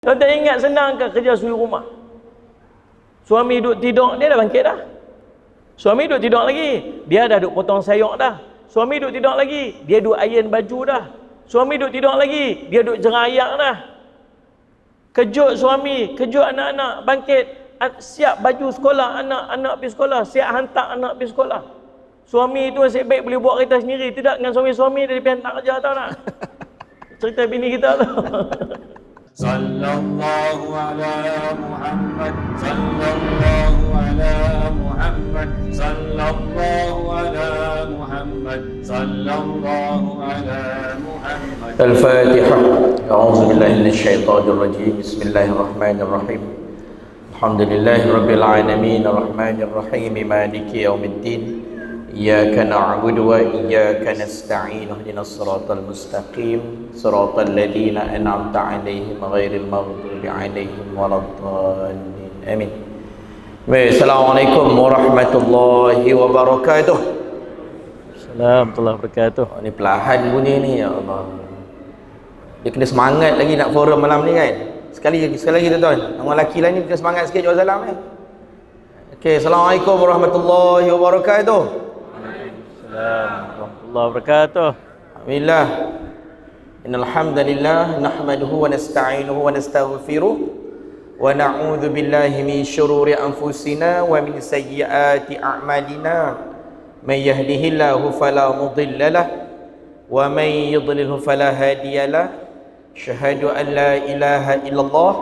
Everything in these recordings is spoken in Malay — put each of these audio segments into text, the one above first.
Kalau tak ingat senang ke kerja suri rumah? Suami duduk tidur, dia dah bangkit dah. Suami duduk tidur lagi, dia dah duduk potong sayur dah. Suami duduk tidur lagi, dia duduk iron baju dah. Suami duduk tidur lagi, dia duduk jerayak dah. Kejut suami, kejut anak-anak, bangkit, siap baju sekolah anak-anak pergi sekolah, siap hantar anak pergi sekolah. Suami tu nasib baik boleh buat kereta sendiri, tidak dengan suami dia pergi hantar kerja, tahu tak? Cerita bini kita tu. Sallallahu ala Muhammad, sallallahu ala Muhammad, sallallahu ala Muhammad, sallallahu ala Muhammad. Al-Fatihah. A'udzu billahi minasyaitonir rajim. Bismillahirrahmanirrahim. Alhamdulillahi rabbil alamin, arrahmanir rahim, maliki yaumiddin. Iyyaka na'budu wa iyyaka nasta'in. Ihdinas siratal mustaqim, siratal ladzina an'amta 'alaihim ghairil maghdubi 'alaihim waladdallin. Amin. Assalamualaikum warahmatullahi wabarakatuh. Assalamualaikum warahmatullahi wabarakatuh. Ni perlahan bunyi ni, ya Allah. Dia kena semangat lagi nak forum malam ni kan. Sekali lagi tuan-tuan. Orang lelaki lain ni kena semangat sikit jawab salam ni. Okey, Assalamualaikum warahmatullahi wabarakatuh. Assalamualaikum warahmatullahi wabarakatuh. Alhamdulillah. Innal hamdalillah nahmaduhu wa nasta'inuhu wa nastaghfiruh wa na'udzu billahi min shururi anfusina wa min sayyiati a'malina. May yahdihillahu fala mudilla lahu wa may yudlilhu fala hadiya lahu. Asyhadu an la ilaha illallah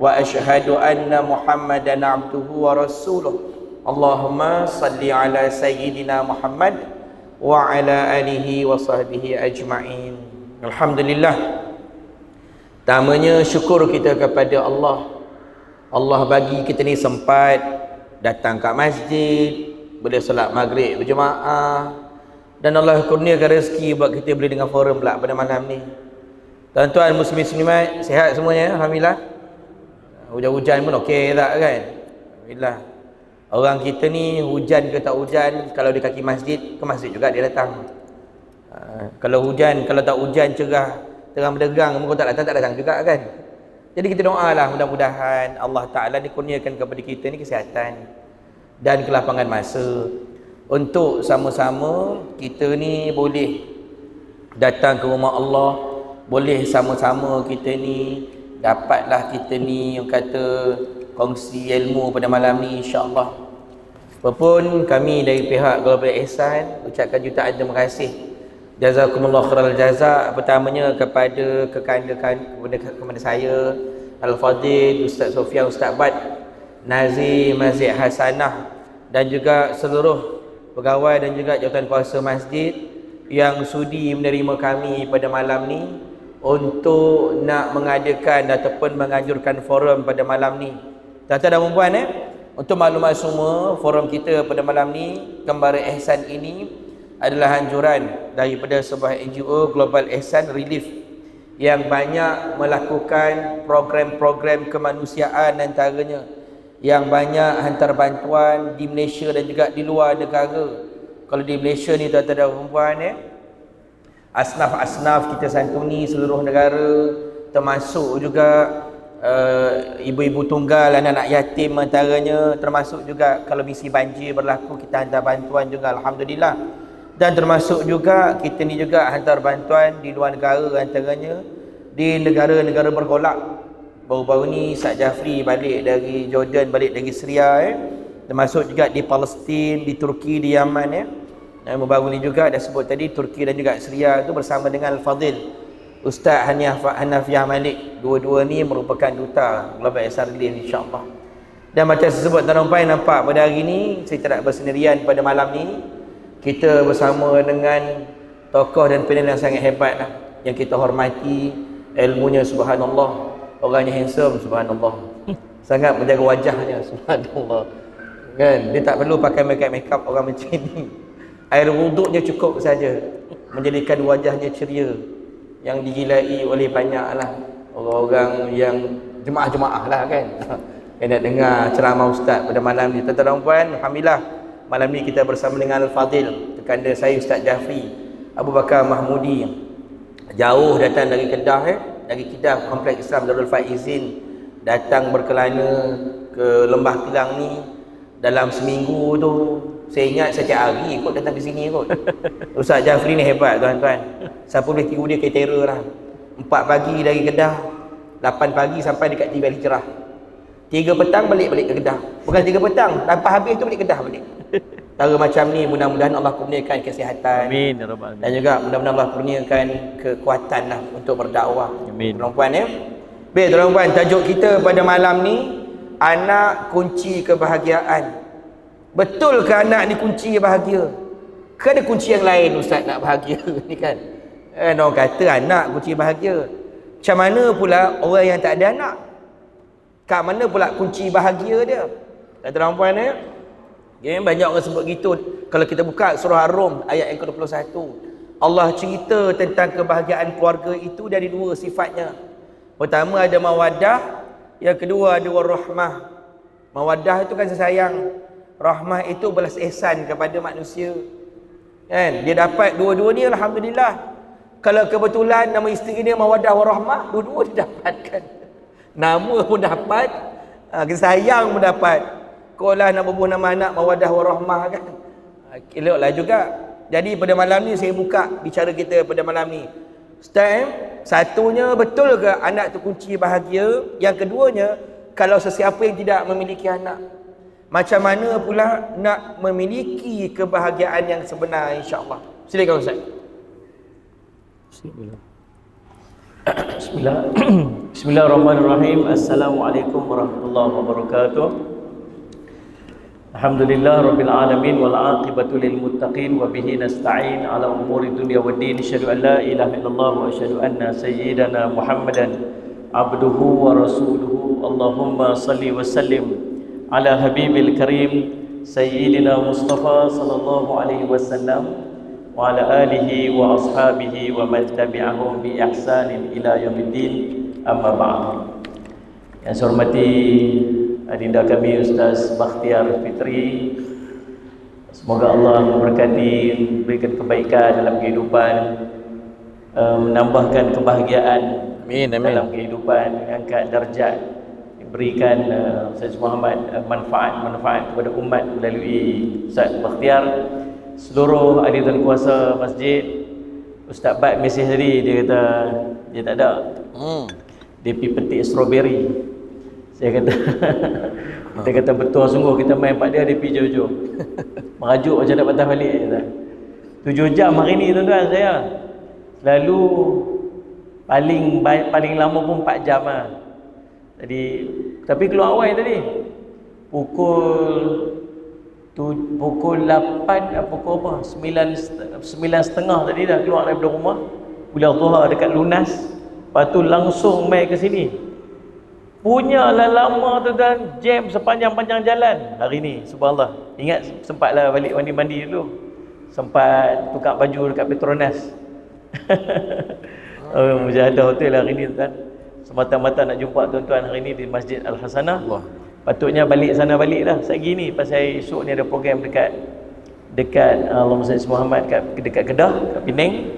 wa asyhadu anna Muhammadan abduhu wa rasuluh. Allahumma salli ala sayyidina Muhammad wa ala alihi wa sahbihi ajma'in. Alhamdulillah. Pertamanya syukur kita kepada Allah. Allah bagi kita ni sempat datang kat masjid, boleh solat maghrib berjemaah, dan Allah kurniakan rezeki buat kita boleh dengar forum pula pada malam ni. Tuan-tuan muslim-muslimat sihat semuanya? Alhamdulillah. Hujan-hujan pun okey tak kan? Alhamdulillah. Orang kita ni hujan ke tak hujan, kalau di kaki masjid, ke masjid juga dia datang. Kalau hujan, kalau tak hujan cerah, terang benderang, mereka tak datang juga kan. Jadi kita doalah mudah-mudahan Allah Ta'ala dikurniakan kepada kita ni kesihatan dan kelapangan masa untuk sama-sama kita ni boleh datang ke rumah Allah, boleh sama-sama kita ni dapatlah kita ni yang kata kongsi ilmu pada malam ni, insya-Allah. Apapun kami dari pihak Global Ihsan ucapkan jutaan terima kasih, jazakumullah khairal jaza, pertamanya kepada kepada saya Al-Fadhil Ustaz Sofian, Ustaz Bad Nazir Masjid Hasanah, dan juga seluruh pegawai dan juga jawatan kuasa masjid yang sudi menerima kami pada malam ni untuk nak mengadakan ataupun menganjurkan forum pada malam ni. Tuan-tuan dan puan-puan, untuk maklumat semua, forum kita pada malam ni, Kembara Ihsan ini adalah anjuran daripada sebuah NGO Global Ihsan Relief yang banyak melakukan program-program kemanusiaan antaranya, yang banyak hantar bantuan di Malaysia dan juga di luar negara. Kalau di Malaysia ni tuan-tuan dan puan-puan, asnaf-asnaf kita santuni seluruh negara, termasuk juga ibu-ibu tunggal, anak-anak yatim antaranya, termasuk juga kalau misi banjir berlaku kita hantar bantuan juga, alhamdulillah. Dan termasuk juga kita ni juga hantar bantuan di luar negara, antaranya di negara-negara bergolak. Baru-baru ni Ustaz Jafri balik dari Jordan, balik dari Syria, termasuk juga di Palestin, di Turki, di Yaman Dan baru ni juga dah sebut tadi, Turki dan juga Syria tu bersama dengan Al-Fadhil Ustaz Hanafiah Malik. Dua-dua ni merupakan duta Global Ihsan Relief, insya-Allah. Dan macam tersebut tuan-tuan nampak pada hari ni saya tidak bersendirian pada malam ni. Kita bersama dengan tokoh dan panel yang sangat hebat lah, yang kita hormati, ilmunya subhanallah, orangnya handsome subhanallah, sangat menjaga wajahnya subhanallah kan. Dia tak perlu pakai makeup orang macam ni. Air wuduknya cukup saja menjadikan wajahnya ceria, yang digilai oleh banyaklah orang-orang yang jemaah-jemaah lah kan yang nak dengar ceramah Ustaz pada malam ni. Tuan-tuan dan puan, alhamdulillah malam ni kita bersama dengan Al-Fadhil, tekanda saya Ustaz Jafri Abu Bakar Mahmudi, jauh datang dari Kedah dari Kedah, Kompleks Islam Darul Faizin, datang berkelana ke Lembah Tilang ni dalam seminggu tu. Saya ingat setiap hari kot datang ke sini kot. Ustaz Jafri ni hebat tuan-tuan. Siapa boleh tiru dia ketera lah. 4 pagi dari Kedah, 8 pagi sampai dekat TV Al-Hijrah. 3 petang balik ke Kedah. Bukan 3 petang, lepas habis tu balik Kedah balik. Cara macam ni mudah-mudahan Allah kurniakan kesihatan. Amin ya rabbal alamin. Dan juga mudah-mudahan Allah kurniakan kekuatan lah untuk berdakwah. Amin. Tuan-tuan ya. Baik tuan-tuan, tajuk kita pada malam ni, anak kunci kebahagiaan. Betul ke anak ni kunci bahagia? Ke ada kunci yang lain ustaz nak bahagia ni kan? Orang kata anak kunci bahagia. Macam mana pula orang yang tak ada anak? Kat mana pula kunci bahagia dia? Kata orang puan ya? Ya, banyak orang sebut gitu. Kalau kita buka surah Ar-Rum ayat yang ke-21, Allah cerita tentang kebahagiaan keluarga itu dari 2 sifatnya. Pertama ada mawaddah, yang kedua ada warahmah. Mawaddah itu kan sayang. Rahmah itu balas ihsan kepada manusia. Kan? Dia dapat dua-dua ni alhamdulillah. Kalau kebetulan nama isteri dia mawaddah warahmah, dua-dua dia dapatkan. Nama pun dapat, kasih sayang pun dapat. Sekolah nak berbuah nama anak mawaddah warahmah kan. Eloklah juga. Jadi pada malam ni saya buka bicara kita pada malam ni. Ustaz, satunya betul ke anak tu kunci bahagia? Yang keduanya, kalau sesiapa yang tidak memiliki anak, macam mana pula nak memiliki kebahagiaan yang sebenar insya-Allah. Silakan Ustaz. Bismillahirrahmanirrahim. Assalamualaikum warahmatullahi wabarakatuh. Alhamdulillah rabbil alamin wal aqibatu lil muttaqin wa bihi nasta'in ala umuri dunya waddin. Asyhadu an la ilaha illallah wa asyhadu anna sayyidana Muhammadan abduhu wa rasuluhu. Allahumma salli wa sallim ala habibil karim sayyidina Mustafa sallallahu alaihi wasallam wa ala alihi wa ashabihi wa man tabi'ahum bi ihsanin ila yaumiddin, amma ba'd. Yang saya hormati adinda kami Ustaz Bakhtiar Fitri, semoga Allah memberkati, berikan kebaikan dalam kehidupan, menambahkan kebahagiaan dalam kehidupan, mengangkat darjat, berikan Ustaz Muhammad manfaat kepada umat melalui Ustaz Bakhtiar. Seluruh ahli tuan kuasa masjid, Ustaz Bat mesej tadi, dia kata dia tak ada. Dia pergi petik strawberry. Saya kata kita kata betul sungguh, kita main pak dia pergi jauh-jauh. Merajuk macam nak patah balik kata. 7 jam hari ni tuan-tuan saya. Selalu paling lama pun 4 jam lah. Jadi tapi keluar awal tadi pukul 8 pukul apa 9.30 tadi dah keluar daripada rumah. Bila Zuhur dekat Lunas, lepas tu langsung mai ke sini. Punyalah lama tu dan jam sepanjang-panjang jalan hari ni, subhanallah. Ingat sempatlah balik mandi-mandi dulu, sempat tukar baju dekat Petronas. Mujahadah hotel hari ni tuan. Semata-mata nak jumpa tuan-tuan hari ni di Masjid Al-Hasanah. Patutnya balik sana balik lah sagi ni, pasal esok ni ada program dekat Allahumma salli Muhammad dekat Kedah, kat Penang.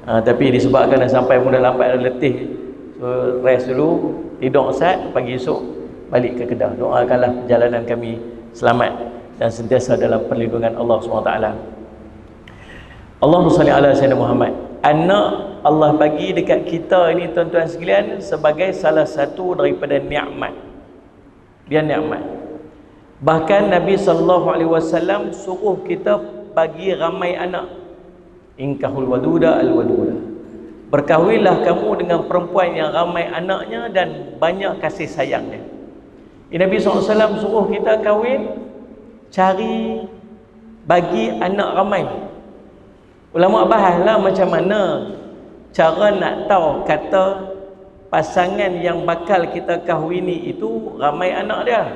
Tapi disebabkan dah sampai pun dah lambat, dah letih, so rest dulu, tidur saat, pagi esok balik ke Kedah. Doakanlah perjalanan kami selamat dan sentiasa dalam perlindungan Allah SWT. Allahumma salli ala Sayyidina Muhammad. Anak Allah bagi dekat kita ini tuan-tuan sekalian sebagai salah satu daripada nikmat. Dia nikmat. Bahkan Nabi SAW suruh kita bagi ramai anak. Inkahul waduda al-waduda. Berkahwinlah kamu dengan perempuan yang ramai anaknya dan banyak kasih sayangnya. Nabi SAW suruh kita kahwin, cari bagi anak ramai. Ulama bahaslah macam mana cara nak tahu kata pasangan yang bakal kita kahwini itu ramai anak dia.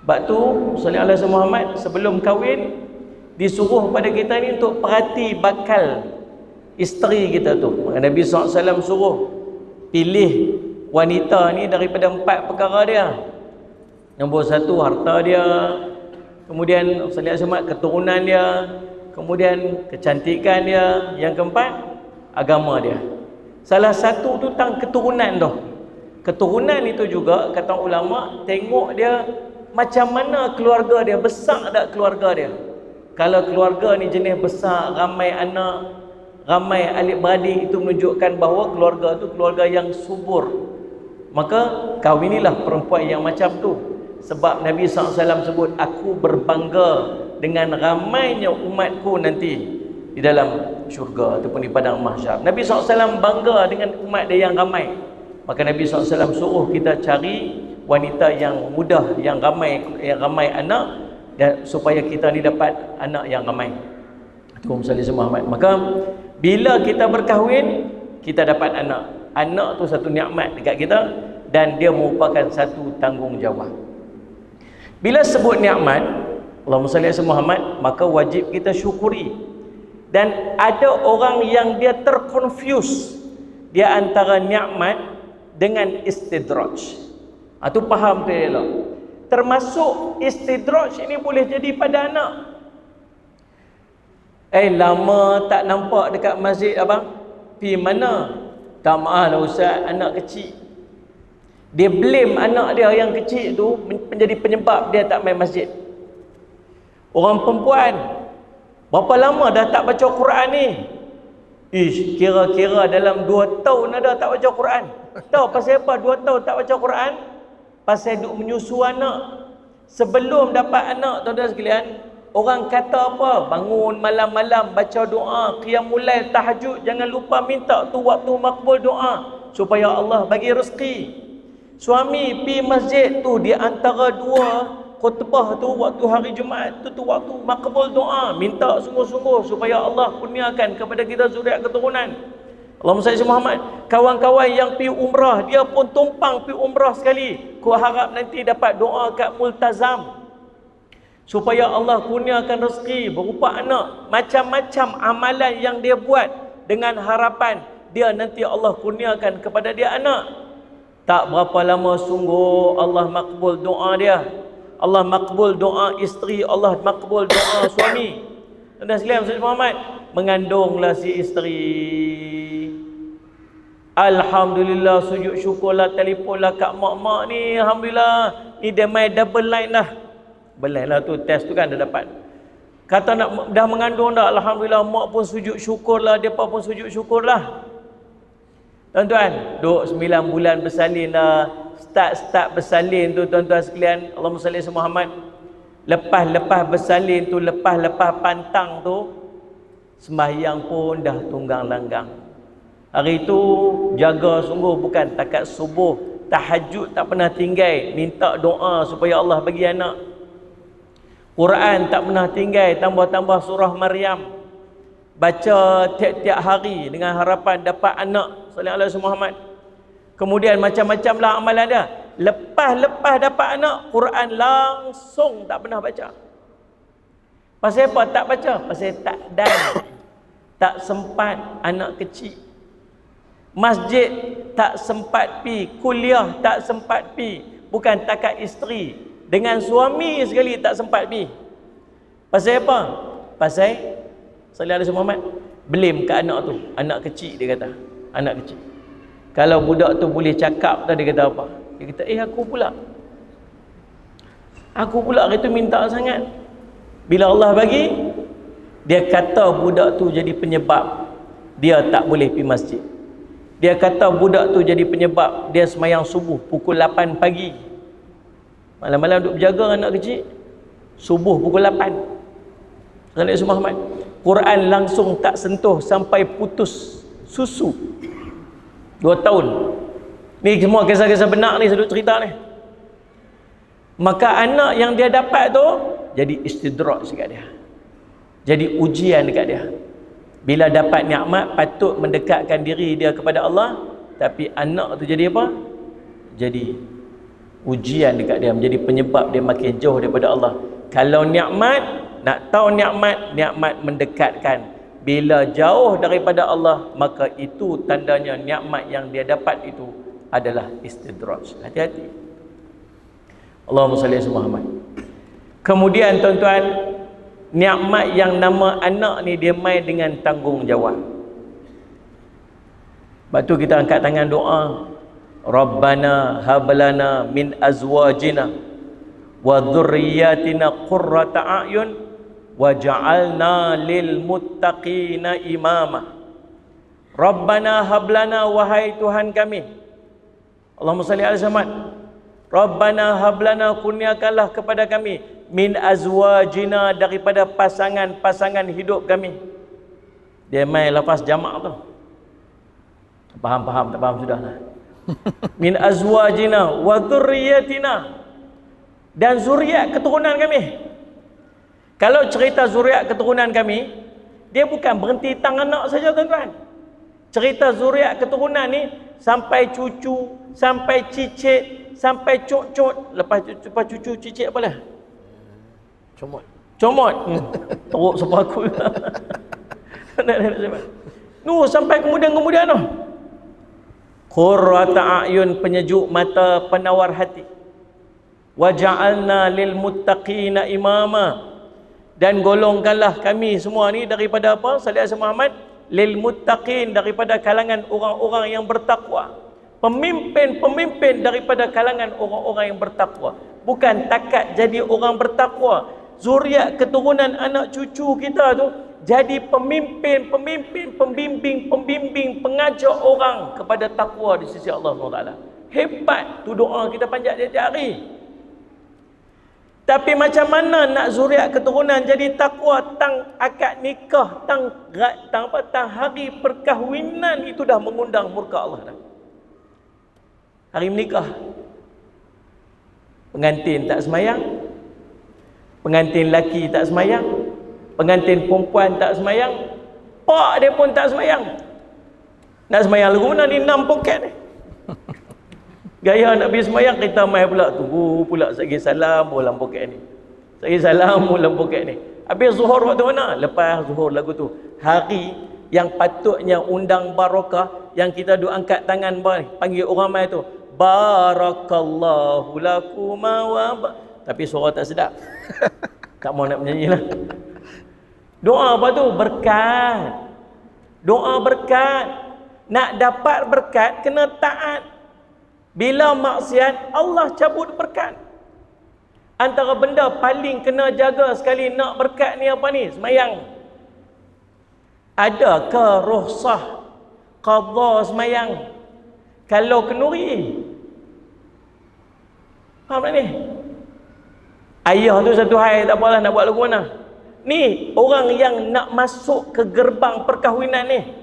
Sebab tu sallallahu alaihi Muhammad sebelum kahwin disuruh pada kita ni untuk perhati bakal isteri kita tu. Nabi SAW suruh pilih wanita ni daripada 4 perkara dia. Nombor 1 harta dia, kemudian sallallahu alaihi Muhammad keturunan dia, kemudian kecantikan dia, yang keempat agama dia. Salah satu tu tentang keturunan tu. Keturunan itu juga kata ulama, tengok dia macam mana keluarga dia, besar tak keluarga dia. Kalau keluarga ni jenis besar, ramai anak, ramai adik-beradik, itu menunjukkan bahawa keluarga tu keluarga yang subur. Maka kahwinilah perempuan yang macam tu. Sebab Nabi SAW sebut, aku berbangga dengan ramainya umatku nanti di dalam syurga ataupun di padang mahsyar. Nabi SAW bangga dengan umat dia yang ramai. Maka Nabi SAW suruh kita cari wanita yang mudah, yang ramai anak, dan supaya kita ni dapat anak yang ramai. Allahumma salli ala Muhammad. Maka bila kita berkahwin, kita dapat anak. Anak tu satu nikmat dekat kita dan dia merupakan satu tanggungjawab. Bila sebut nikmat, Allahumma salli ala Muhammad, maka wajib kita syukuri. Dan ada orang yang dia terkonfuse dia antara nikmat dengan istidraj. Itu faham tu elok. Termasuk istidraj ini boleh jadi pada anak. Lama tak nampak dekat masjid abang. Pergi mana? Tak maaf lah ustaz, anak kecil. Dia blame anak dia yang kecil tu menjadi penyebab dia tak main masjid. Orang perempuan, berapa lama dah tak baca Quran ni? Kira-kira dalam 2 tahun ada tak baca Quran. Tahu pasal apa 2 tahun tak baca Quran? Pasal duk menyusu anak. Sebelum dapat anak, tuan-tuan sekalian, orang kata apa? Bangun malam-malam baca doa, qiyamul lail, tahajud, jangan lupa minta tu waktu makbul doa supaya Allah bagi rezeki. Suami pi masjid tu di antara 2 khutbah tu, waktu hari Jumaat tu waktu makbul doa, minta sungguh-sungguh supaya Allah kurniakan kepada kita zuriat keturunan. Allahumma salli ala Muhammad. Kawan-kawan yang pi umrah, dia pun tumpang pi umrah sekali. Ku harap nanti dapat doa kat multazam supaya Allah kurniakan rezeki berupa anak. Macam-macam amalan yang dia buat dengan harapan dia nanti Allah kurniakan kepada dia anak. Tak berapa lama sungguh Allah makbul doa dia. Allah makbul doa isteri, Allah makbul doa suami. Dan sekalian Muhammad, mengandunglah si isteri. Alhamdulillah, sujud syukurlah, telefonlah kat mak-mak ni, alhamdulillah, ni dia main double line lah. Double line lah tu, test tu kan dah dapat. Kata nak dah mengandung dah, alhamdulillah, mak pun sujud syukurlah, depa pun sujud syukurlah. Tuan-tuan, duk 9 bulan bersalin lah. Start bersalin tu tuan-tuan sekalian, Allahumma salli ala Muhammad. Lepas bersalin tu, lepas pantang tu, sembahyang pun dah tunggang langgang. Hari tu jaga sungguh, bukan takat subuh, tahajud tak pernah tinggal, minta doa supaya Allah bagi anak. Quran tak pernah tinggal, tambah-tambah surah Maryam. Baca tiap-tiap hari dengan harapan dapat anak. Sallallahu alaihi Muhammad. Kemudian macam-macam lah amalan dia. Lepas dapat anak, Quran langsung tak pernah baca. Pasal apa tak baca? Pasal tak dan tak sempat, anak kecil. Masjid tak sempat pi, kuliah tak sempat pi. Bukan takat isteri, dengan suami sekali tak sempat pi. Pasal apa? Pasal sallallahu alaihi Muhammad blame ke anak tu. Anak kecil dia kata. Anak kecil. Kalau budak tu boleh cakap tadi, dia kata apa? Dia kata, aku pula itu minta sangat. Bila Allah bagi, dia kata budak tu jadi penyebab dia tak boleh pergi masjid. Dia kata budak tu jadi penyebab dia semayang subuh pukul 8 pagi. Malam-malam duk berjaga anak kecil. Subuh pukul 8. Sallallahu alaihi Muhammad. Quran langsung tak sentuh sampai putus susu. 2 tahun. Ni semua kisah-kisah benar ni, saya duk cerita ni. Maka anak yang dia dapat tu jadi istidraj dekat dia. Jadi ujian dekat dia. Bila dapat nikmat, patut mendekatkan diri dia kepada Allah, tapi anak tu jadi apa? Jadi ujian dekat dia, menjadi penyebab dia makin jauh daripada Allah. Kalau nikmat, nak tahu nikmat mendekatkan. Bila jauh daripada Allah, maka itu tandanya nikmat yang dia dapat itu adalah istidraj. Hati-hati. Allahumma salli ala Muhammad. Kemudian tuan-tuan, nikmat yang nama anak ni dia main dengan tanggungjawab. Sebab tu kita angkat tangan doa, Rabbana hablana min azwajina wa dhurriyyatina qurrata a'yun waj'alna lil muttaqina imama. Rabbana hablana, wahai Tuhan kami, Allahumma salli ala Muhammad. Rabbana hablana, kurniakanlah kepada kami, min azwajina, daripada pasangan-pasangan hidup kami. Dia main lafaz jamak tu. Faham tak faham sudah lah. Min azwajina wa dhurriyyatina, dan zuriat keturunan kami. Kalau cerita zuriat keturunan kami, dia bukan berhenti tang anak saja tuan-tuan. Cerita zuriat keturunan ni sampai cucu, sampai cicit, sampai cocot. Lepas cucu cicit apa dah? Comot. Teruk sebab aku. Sampai kemudian tu. Qurrata a'yun, penyejuk mata, penawar hati. Waja'alna lil muttaqina imama, dan golongkanlah kami semua ni daripada apa? Sallallahu alaihi Muhammad, lil muttaqin, daripada kalangan orang-orang yang bertakwa. Pemimpin daripada kalangan orang-orang yang bertakwa. Bukan takat jadi orang bertakwa, zuriat keturunan anak cucu kita tu jadi pemimpin, pembimbing, pengajar orang kepada takwa di sisi Allah SWT. Hebat tu doa kita panjat tiap hari. Tapi macam mana nak zuriat keturunan jadi takwa, tang akad nikah, tang hari perkahwinan, itu dah mengundang murka Allah dah. Hari menikah, pengantin tak semayang, pengantin lelaki tak semayang, pengantin perempuan tak semayang, pak dia pun tak semayang. Nak semayang lagu mana ni, 6 poket ni. Gaya nak pergi semayang, kita mai pula tunggu pula sagi salam dalam poket ni, sagi salam dalam poket ni. Habis zuhur waktu mana? Lepas zuhur lagu tu. Hari yang patutnya undang barakah, yang kita duk angkat tangan panggil orang mai tu, barakallahu lakuma wa tapi suara tak sedap. Tak mau nak menyanyi lah. Doa apa tu? Berkat. Doa berkat. Nak dapat berkat kena taat. Bila maksiat, Allah cabut berkat. Antara benda paling kena jaga sekali nak berkat ni apa ni? Semayang. Ada ke rukhsah qadha semayang kalau kenduri? Faham tak ni? Ayah tu satu hari tak apalah nak buat lagu mana. Ni orang yang nak masuk ke gerbang perkahwinan ni,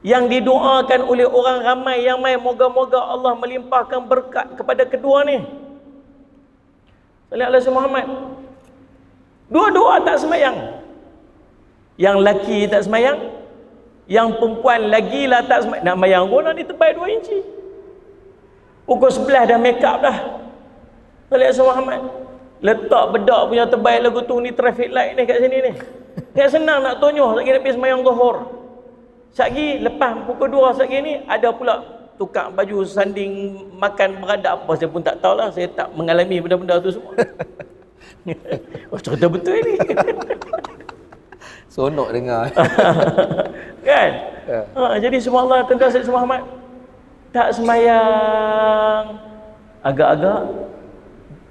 yang didoakan oleh orang ramai yang mai, moga-moga Allah melimpahkan berkat kepada kedua ni. Sallallahu alaihi Muhammad. Dua-dua tak semayang. Yang lelaki tak semayang, yang perempuan lagi lah tak semayang. Nak semayang guna ni terbaik 2 inci. Pukul 11 dah make up dah. Sallallahu alaihi Muhammad. Letak bedak punya terbaik lagu tu ni, traffic light ni kat sini ni. Kan senang nak tonyoh lagi nak pergi semayang zuhur. Satgi lepas pukul 2 satgi ni ada pula tukar baju sanding makan beradab apa, saya pun tak tahulah, saya tak mengalami benda-benda tu semua. Oh, cerita betul ni. Sonok dengar. Kan? Jadi subhanallah, tuan-tuan Sayyid Muhammad tak semayang, agak-agak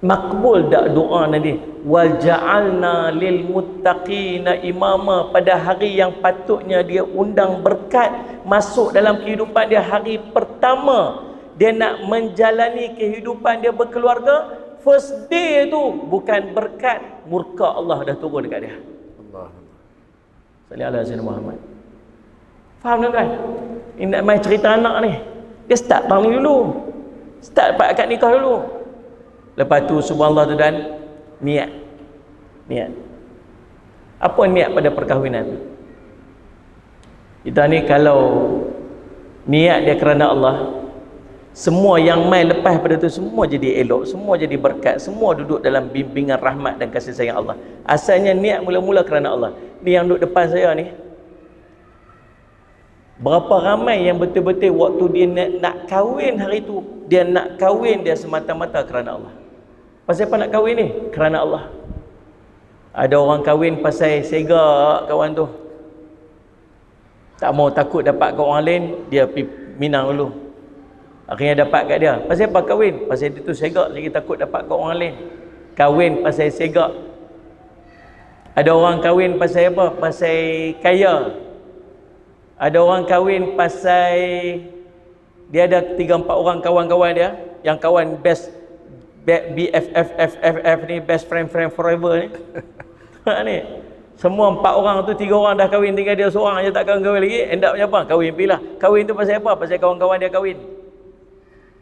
makbul tak doa nanti, wal ja'alna lil muttaqina imama, pada hari yang patutnya dia undang berkat masuk dalam kehidupan dia, hari pertama dia nak menjalani kehidupan dia berkeluarga, first day tu bukan berkat, murka Allah dah turun dekat dia. Allah sallallahu alaihi Muhammad. Faham tak kan? Ini nak main cerita anak ni, dia start bang ni dulu, start pak akad nikah dulu. Lepas tu subhanallah tu, dan niat. Apa niat pada perkahwinan? Kita ni kalau niat dia kerana Allah, semua yang mai lepas pada tu semua jadi elok, semua jadi berkat, semua duduk dalam bimbingan rahmat dan kasih sayang Allah. Asalnya niat mula-mula kerana Allah. Ni yang duduk depan saya ni, berapa ramai yang betul-betul waktu dia nak kahwin hari tu, dia nak kahwin dia semata-mata kerana Allah. Pasal apa nak kahwin ni? Kerana Allah. Ada orang kahwin pasal sega kawan tu, tak mau, takut dapat kat orang lain, dia pergi Minang dulu. Akhirnya dapat kat dia. Pasal apa kahwin? Pasal dia tu segak lagi, takut dapat kat orang lain. Kahwin pasal segak. Ada orang kahwin pasal apa? Pasal kaya. Ada orang kahwin pasal dia ada 3-4 orang kawan-kawan dia, yang kawan best BFF ni, best friend forever ni. Ni. Semua 4 orang tu, 3 orang dah kahwin, tinggal dia seorang je tak kahwin lagi. End up apa? Kahwin pilah. Kahwin tu pasal apa? Pasal kawan-kawan dia kahwin.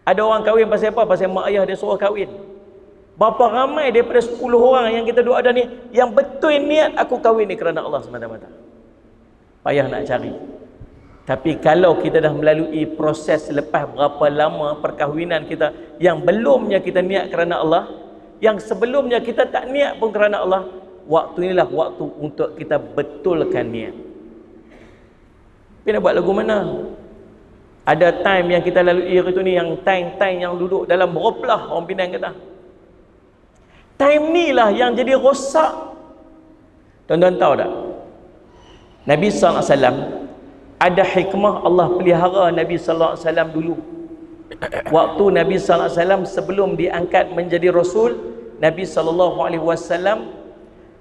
Ada orang kahwin pasal apa? Pasal mak ayah dia suruh kahwin. Berapa ramai daripada 10 orang yang kita duk ada ni yang betul niat aku kahwin ni kerana Allah semata-mata. Payah nak cari. Tapi kalau kita dah melalui proses lepas berapa lama perkahwinan kita yang belumnya kita niat kerana Allah, yang sebelumnya kita tak niat pun kerana Allah, waktu inilah waktu untuk kita betulkan niat. Tapi nak buat lagu mana? Ada time yang kita lalui itu ni, yang time yang duduk dalam beroplah, orang Penang kata. Time ni lah yang jadi rosak. Tuan-tuan tahu tak? Nabi SAW ada hikmah Allah pelihara Nabi SAW dulu. Waktu Nabi SAW sebelum diangkat menjadi Rasul, Nabi SAW,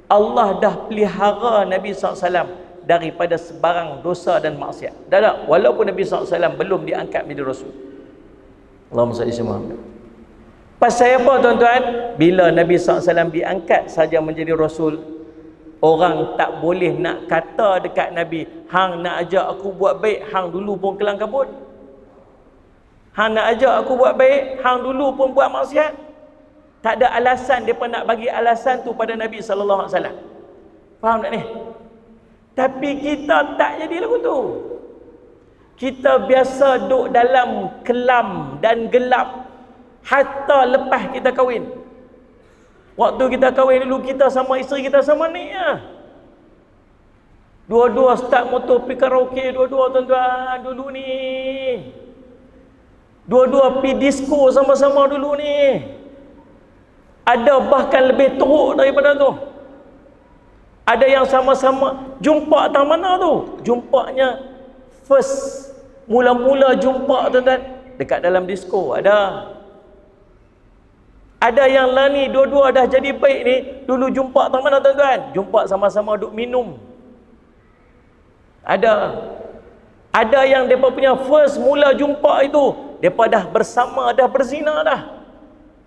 Allah dah pelihara Nabi SAW daripada sebarang dosa dan maksiat. Dah, walaupun Nabi SAW belum diangkat menjadi Rasul. Allahumma salli ala Muhammad. Pasal apa tuan-tuan? Bila Nabi SAW diangkat saja menjadi Rasul, orang tak boleh nak kata dekat Nabi, hang nak ajak aku buat baik, hang dulu pun kelang kabut. Hang nak ajak aku buat baik, hang dulu pun buat maksiat. Tak ada alasan mereka nak bagi alasan tu pada Nabi SAW. Faham tak ni? Tapi kita tak jadi lagu tu. Kita biasa duduk dalam kelam dan gelap hatta lepas kita kahwin. Waktu kita kahwin dulu, kita sama isteri kita sama ni ya. Dua-dua start motor pergi karaoke, dua-dua tuan-tuan dulu ni. Dua-dua pergi disco sama-sama dulu ni. Ada bahkan lebih teruk daripada tu. Ada yang sama-sama jumpa tang mana tu? Jumpanya first, mula-mula jumpa tuan-tuan dekat dalam disco. Ada yang lah ni, dua-dua dah jadi baik ni, dulu jumpa tang mana tuan-tuan? Jumpa sama-sama duk minum. Ada yang mereka punya first mula jumpa itu, mereka dah bersama, dah berzina dah.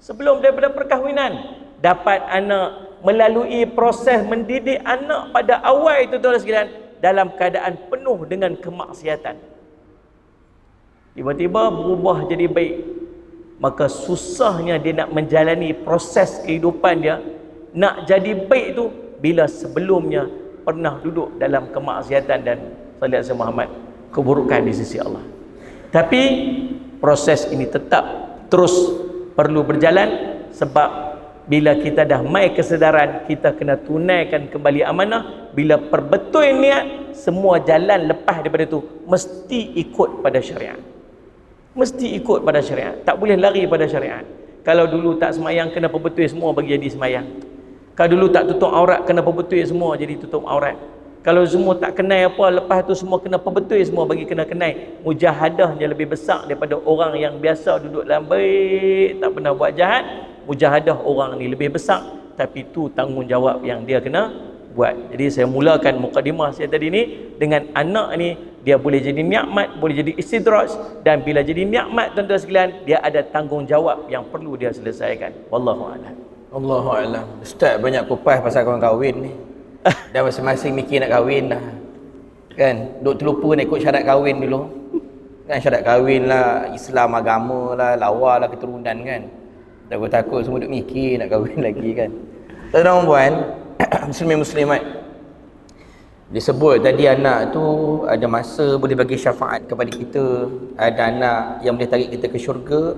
Sebelum daripada perkahwinan. Dapat anak, melalui proses mendidik anak pada awal itu tuan-tuan sekalian, dalam keadaan penuh dengan kemaksiatan. Tiba-tiba berubah jadi baik. Maka susahnya dia nak menjalani proses kehidupan dia nak jadi baik tu bila sebelumnya pernah duduk dalam kemaksiatan dan sallallahu alaihi Muhammad, keburukan di sisi Allah. Tapi proses ini tetap terus perlu berjalan, sebab bila kita dah mai kesedaran, kita kena tunaikan kembali amanah. Bila perbetul niat, semua jalan lepas daripada tu mesti ikut pada syariat. Mesti ikut pada syariat. Tak boleh lari pada syariat. Kalau dulu tak semayang, kena perbetul semua bagi jadi semayang. Kalau dulu tak tutup aurat, kena perbetul semua jadi tutup aurat. Kalau semua tak kenal apa, lepas tu semua kena perbetul semua bagi kena kenal. Mujahadahnya lebih besar daripada orang yang biasa duduk dalam baik, tak pernah buat jahat. Mujahadah orang ni lebih besar, tapi tu tanggungjawab yang dia kena buat. Jadi saya mulakan mukadimah saya tadi ni dengan anak ni, dia boleh jadi nikmat, boleh jadi istidraj, dan bila jadi nikmat tuan-tuan sekalian, dia ada tanggungjawab yang perlu dia selesaikan. Wallahu a'lam. Allahu a'lam. Ustaz banyak kupas pasal kawan kahwin ni. Dah masing-masing mikir nak kahwin dah. Kan, duk terlupa nak ikut syarat kahwin dulu. Kan syarat kahwin lah, Islam agama lah, lawa lah, keturunan kan. Takut-takut semua duk mikir nak kahwin lagi kan. Tuan-tuan puan, muslimin muslimat, disebut tadi anak tu ada masa boleh bagi syafaat kepada kita. Ada anak yang boleh tarik kita ke syurga,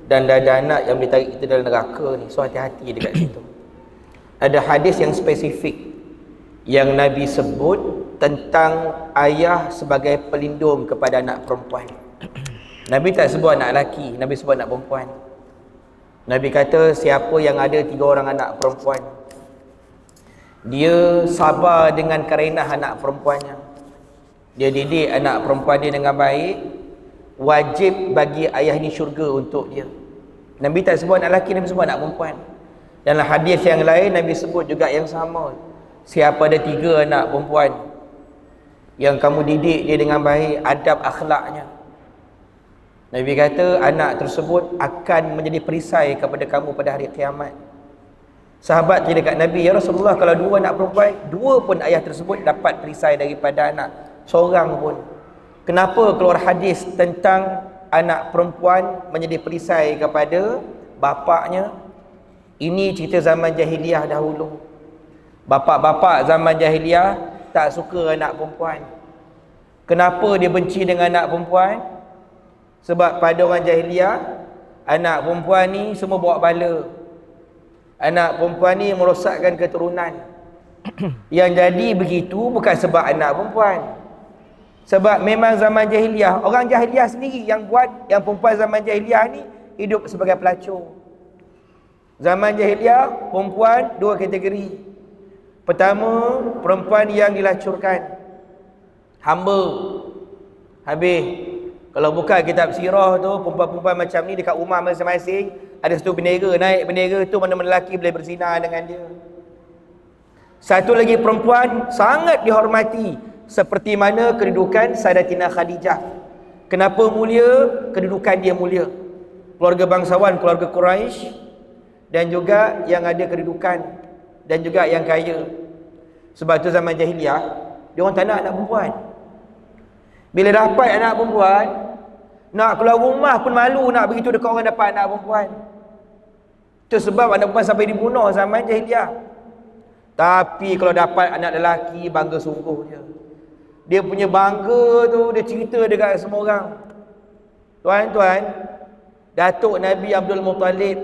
dan ada anak yang boleh tarik kita dalam neraka ni. So hati-hati dekat situ. Ada hadis yang spesifik yang Nabi sebut tentang ayah sebagai pelindung kepada anak perempuan. Nabi tak sebut anak lelaki, Nabi sebut anak perempuan. Nabi kata siapa yang ada 3 orang anak perempuan, dia sabar dengan karenah anak perempuannya, dia didik anak perempuan dia dengan baik, wajib bagi ayah ni syurga untuk dia. Nabi tak sebut anak lelaki, Nabi sebut anak perempuan. Dalam hadis yang lain Nabi sebut juga yang sama. Siapa ada 3 anak perempuan yang kamu didik dia dengan baik, adab akhlaknya, Nabi kata anak tersebut akan menjadi perisai kepada kamu pada hari kiamat. Sahabat tanya dekat Nabi, ya Rasulullah, kalau 2 anak perempuan, 2 pun ayah tersebut dapat perisai daripada anak seorang pun. Kenapa keluar hadis tentang anak perempuan menjadi perisai kepada bapaknya? Ini cerita zaman jahiliah dahulu. Bapak-bapak zaman jahiliah tak suka anak perempuan. Kenapa dia benci dengan anak perempuan? Sebab pada orang jahiliah, anak perempuan ni semua bawa bala. Anak perempuan ni merosakkan keturunan. Yang jadi begitu bukan sebab anak perempuan. Sebab memang zaman jahiliah, orang jahiliah sendiri yang buat, yang perempuan zaman jahiliah ni hidup sebagai pelacur. Zaman jahiliah, perempuan 2 kategori. Pertama, perempuan yang dilacurkan, hamba. Habis, kalau buka kitab sirah tu, perempuan-perempuan macam ni dekat rumah masing-masing ada satu bendera, naik bendera tu mana-mana lelaki boleh berzina dengan dia. Satu lagi perempuan sangat dihormati, seperti mana kedudukan Sayyidatina Khadijah. Kenapa mulia? Kedudukan dia mulia. Keluarga bangsawan, keluarga Quraisy, dan juga yang ada kedudukan, dan juga yang kaya. Sebab tu zaman jahiliah, dia orang tak nak anak perempuan. Bila dapat anak perempuan, nak keluar rumah pun malu nak begitu dekat orang dapat anak perempuan. Itu sebab anak perempuan sampai dibunuh zaman jahiliah. Tapi kalau dapat anak lelaki, bangga sungguh dia. Dia punya bangga tu, dia cerita dekat semua orang. Tuan-tuan, Datuk Nabi Abdul Muttalib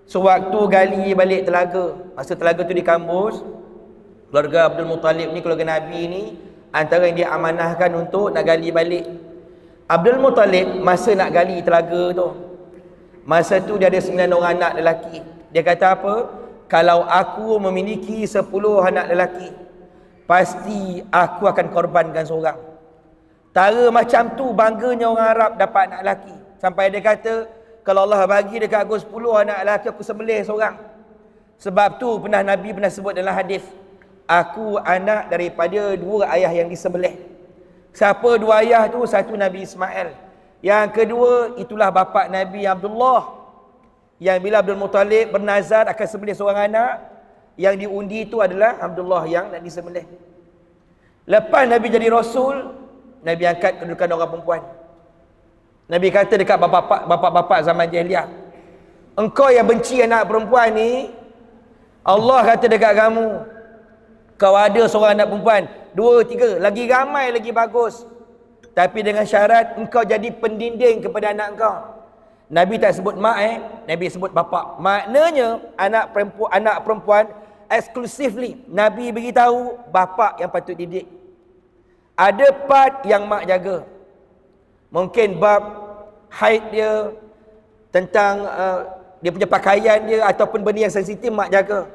sewaktu gali balik telaga, masa telaga tu di kampus, keluarga Abdul Muttalib ni, keluarga Nabi ni, antara yang dia amanahkan untuk nak gali balik. Abdul Muttalib masa nak gali telaga tu, masa tu dia ada 9 orang anak lelaki. Dia kata apa? Kalau aku memiliki 10 anak lelaki, pasti aku akan korbankan seorang. Tara macam tu bangganya orang Arab dapat anak lelaki. Sampai dia kata, kalau Allah bagi dekat aku 10 anak lelaki, aku sembelih seorang. Sebab tu pernah Nabi pernah sebut dalam hadis, aku anak daripada 2 ayah yang disembelih. Siapa 2 ayah tu? Satu Nabi Ismail, yang kedua itulah bapa Nabi Abdullah, yang bila Abdul Muttalib bernazar akan sembelih seorang anak, yang diundi itu adalah Abdullah yang nak disembelih. Lepas Nabi jadi Rasul, Nabi angkat kedudukan orang perempuan. Nabi kata dekat bapak-bapak zaman jahiliah, engkau yang benci anak perempuan ni, Allah kata dekat kamu, kau ada seorang anak perempuan, 2, 3, lagi ramai lagi bagus, tapi dengan syarat engkau jadi pendinding kepada anak engkau. Nabi tak sebut mak, Nabi sebut bapa. Maknanya anak perempuan exclusively Nabi beritahu bapa yang patut didik. Ada part yang mak jaga, mungkin bab haid dia, tentang dia punya pakaian dia, ataupun benda yang sensitif mak jaga.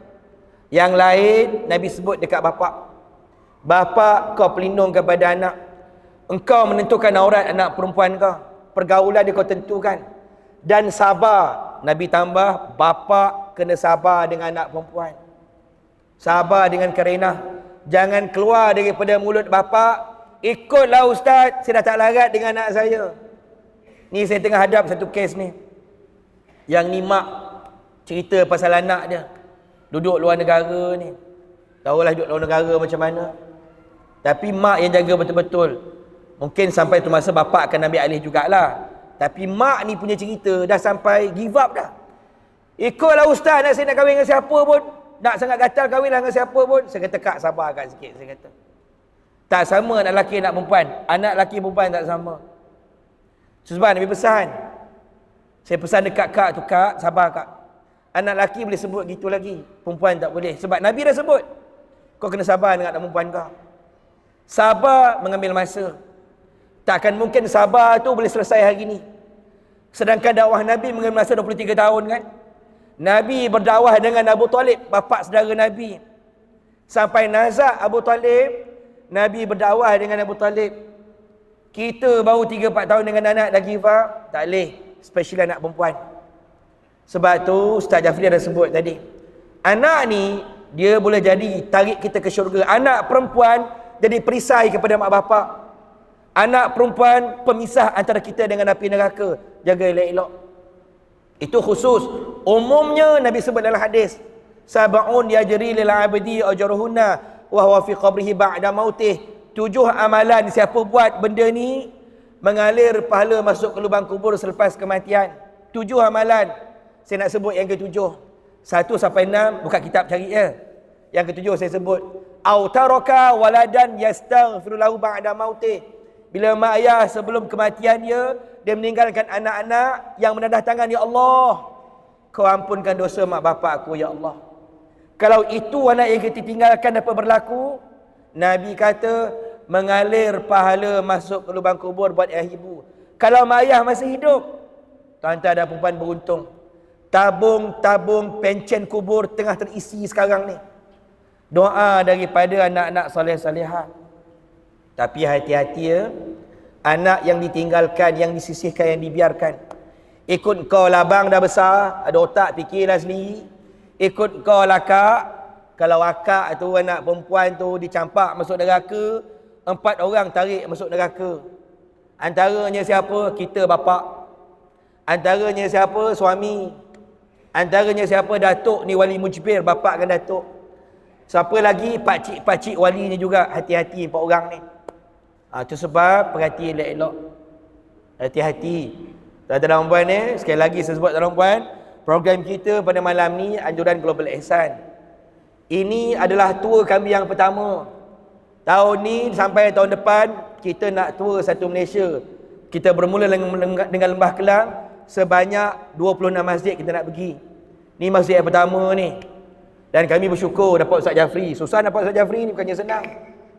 Yang lain Nabi sebut dekat bapa. Bapa, kau pelindung kepada anak. Engkau menentukan aurat anak perempuan kau, pergaulan dia kau tentukan. Dan sabar. Nabi tambah, bapa kena sabar dengan anak perempuan. Sabar dengan karenah. Jangan keluar daripada mulut bapa, ikutlah ustaz, saya dah tak larat dengan anak saya. Ni saya tengah hadap satu kes ni. Yang ni mak cerita pasal anak dia duduk luar negara ni. Tahulah duduk luar negara macam mana. Tapi mak yang jaga betul-betul. Mungkin sampai tu masa bapa akan ambil alih jugalah. Tapi mak ni punya cerita dah sampai give up dah. Ikutlah ustaz, nak saya nak kahwin dengan siapa pun, nak sangat gatal kahwinlah dengan siapa pun. Saya kata, kak sabar kat sikit, saya kata. Tak sama anak lelaki anak perempuan. Anak lelaki perempuan tak sama. Sebab Nabi pesan. Saya pesan dekat kak tu, kak sabar kak. Anak lelaki boleh sebut gitu lagi, perempuan tak boleh. Sebab Nabi dah sebut, kau kena sabar dengan anak perempuan kau. Sabar mengambil masa. Takkan mungkin sabar tu boleh selesai hari ni. Sedangkan dakwah Nabi mengambil masa 23 tahun kan. Nabi berdakwah dengan Abu Talib, bapa saudara Nabi. Sampai nazak Abu Talib, Nabi berdakwah dengan Abu Talib. Kita baru 3-4 tahun dengan anak lagi, Pak. Tak boleh. Especially anak perempuan. Sebab tu Ustaz Jafri ada sebut tadi. Anak ni, dia boleh jadi tarik kita ke syurga. Anak perempuan jadi perisai kepada mak bapak. Anak perempuan pemisah antara kita dengan api neraka. Jaga elok-elok. Itu khusus. Umumnya Nabi sebut dalam hadis. Sab'un yajri lil abdi ajruhunna wa huwa fi qabrihi ba'da mautih. 7 amalan siapa buat benda ni mengalir pahala masuk ke lubang kubur selepas kematian. 7 amalan. Saya nak sebut yang ke-7. 1 sampai 6 buka kitab cari ya. Yang ke-7 saya sebut. Au taraka waladan yastaghfiru lahu ba'da mautih. Bila mak ayah sebelum kematiannya dia meninggalkan anak-anak yang menadah tangan, ya Allah, kau ampunkan dosa mak bapak aku, ya Allah. Kalau itu anak yang kita tinggalkan dapat berlaku, Nabi kata mengalir pahala masuk ke lubang kubur buat ayah ibu. Kalau mak ayah masih hidup, tuan-tuan dan perempuan beruntung. Tabung-tabung pencen kubur tengah terisi sekarang ni. Doa daripada anak-anak soleh-solehah. Tapi hati-hati ya, anak yang ditinggalkan, yang disisihkan, yang dibiarkan. Ikut kau labang dah besar, ada otak fikirlah sendiri. Ikut kau lakak. Kalau akak tu anak perempuan tu dicampak masuk neraka, 4 orang tarik masuk neraka. Antaranya siapa? Kita bapa. Antaranya siapa? Suami. Antaranya siapa? Datuk ni wali mujbir, bapa dengan datuk. Siapa lagi? Pakcik-pakcik wali ni juga. Hati-hati 4 orang ni. Itu sebab perhati elok-elok. Hati-hati. Tuan-tuan puan ni, sekali lagi saya sebut tuan puan, program kita pada malam ni anjuran Global Ihsan. Ini adalah tour kami yang pertama. Tahun ni sampai tahun depan kita nak tour satu Malaysia. Kita bermula dengan Lembah Kelang, sebanyak 26 masjid kita nak pergi. Ni masjid yang pertama ni. Dan kami bersyukur dapat Ustaz Jafri. Susah dapat Ustaz Jafri ni bukannya senang.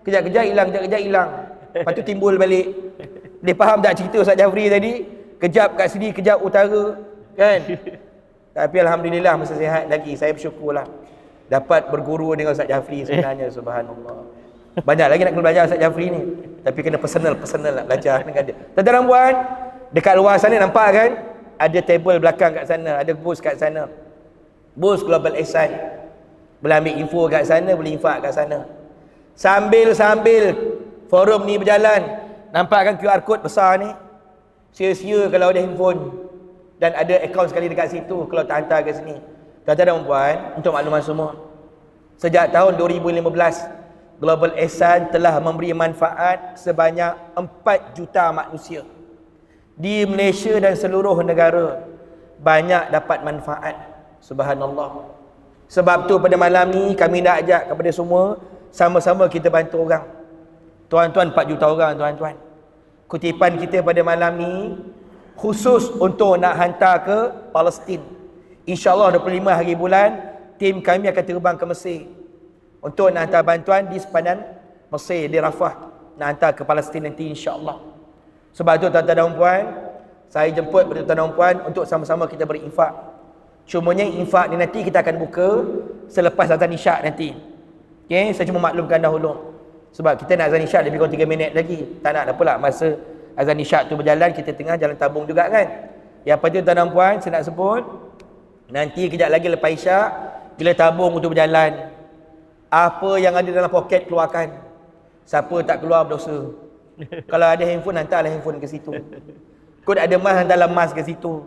Kejap-kejap hilang, kejap-kejap hilang. Lepas tu timbul balik. Dia faham tak cerita Ustaz Jafri tadi? Kejap kat sini, kejap utara. Kan? Tapi Alhamdulillah masih sihat lagi. Saya bersyukurlah. Dapat berguru dengan Ustaz Jafri sebenarnya. Subhanallah. Banyak lagi nak kena belajar Ustaz Jafri ni. Tapi kena personal nak belajar dengan dia. Tuan-tuan puan, dekat luar sana nampak kan? Ada table belakang kat sana. Ada booth kat sana. Booth Global Ihsan. Boleh ambil info kat sana, boleh infak kat sana. Sambil forum ni berjalan, nampak kan QR code besar ni? Sia-sia kalau ada handphone dan ada akaun sekali dekat situ kalau tak hantar ke sini. Tuan-tuan dan puan, untuk makluman semua, sejak tahun 2015 Global Ihsan telah memberi manfaat sebanyak 4 juta manusia di Malaysia dan seluruh negara. Banyak dapat manfaat. Subhanallah. Sebab tu pada malam ni kami nak ajak kepada semua, sama-sama kita bantu orang. Tuan-tuan, 4 juta orang tuan-tuan. Kutipan kita pada malam ni khusus untuk nak hantar ke Palestin. InsyaAllah 25 hari bulan tim kami akan terbang ke Mesir untuk nak hantar bantuan di sepadan Mesir, di Rafah, nak hantar ke Palestin nanti insyaAllah. Sebab tu tuan-tuan dan puan, saya jemput pada tuan-tuan dan puan untuk sama-sama kita berinfak. Cumanya infak ni nanti kita akan buka selepas azan isyak nanti. Okay, saya cuma maklumkan dahulu. Sebab kita nak azan isyak lebih kurang 3 minit lagi. Tak nak dah pula masa azan isyak tu berjalan, kita tengah jalan tabung juga kan. Yang penting tuan dan puan, saya nak sebut, nanti kejap lagi lepas isyak, bila tabung tu berjalan, apa yang ada dalam poket keluarkan. Siapa tak keluar berdosa. Kalau ada handphone, hantarlah handphone ke situ. Kau ada emas, hantarlah emas ke situ.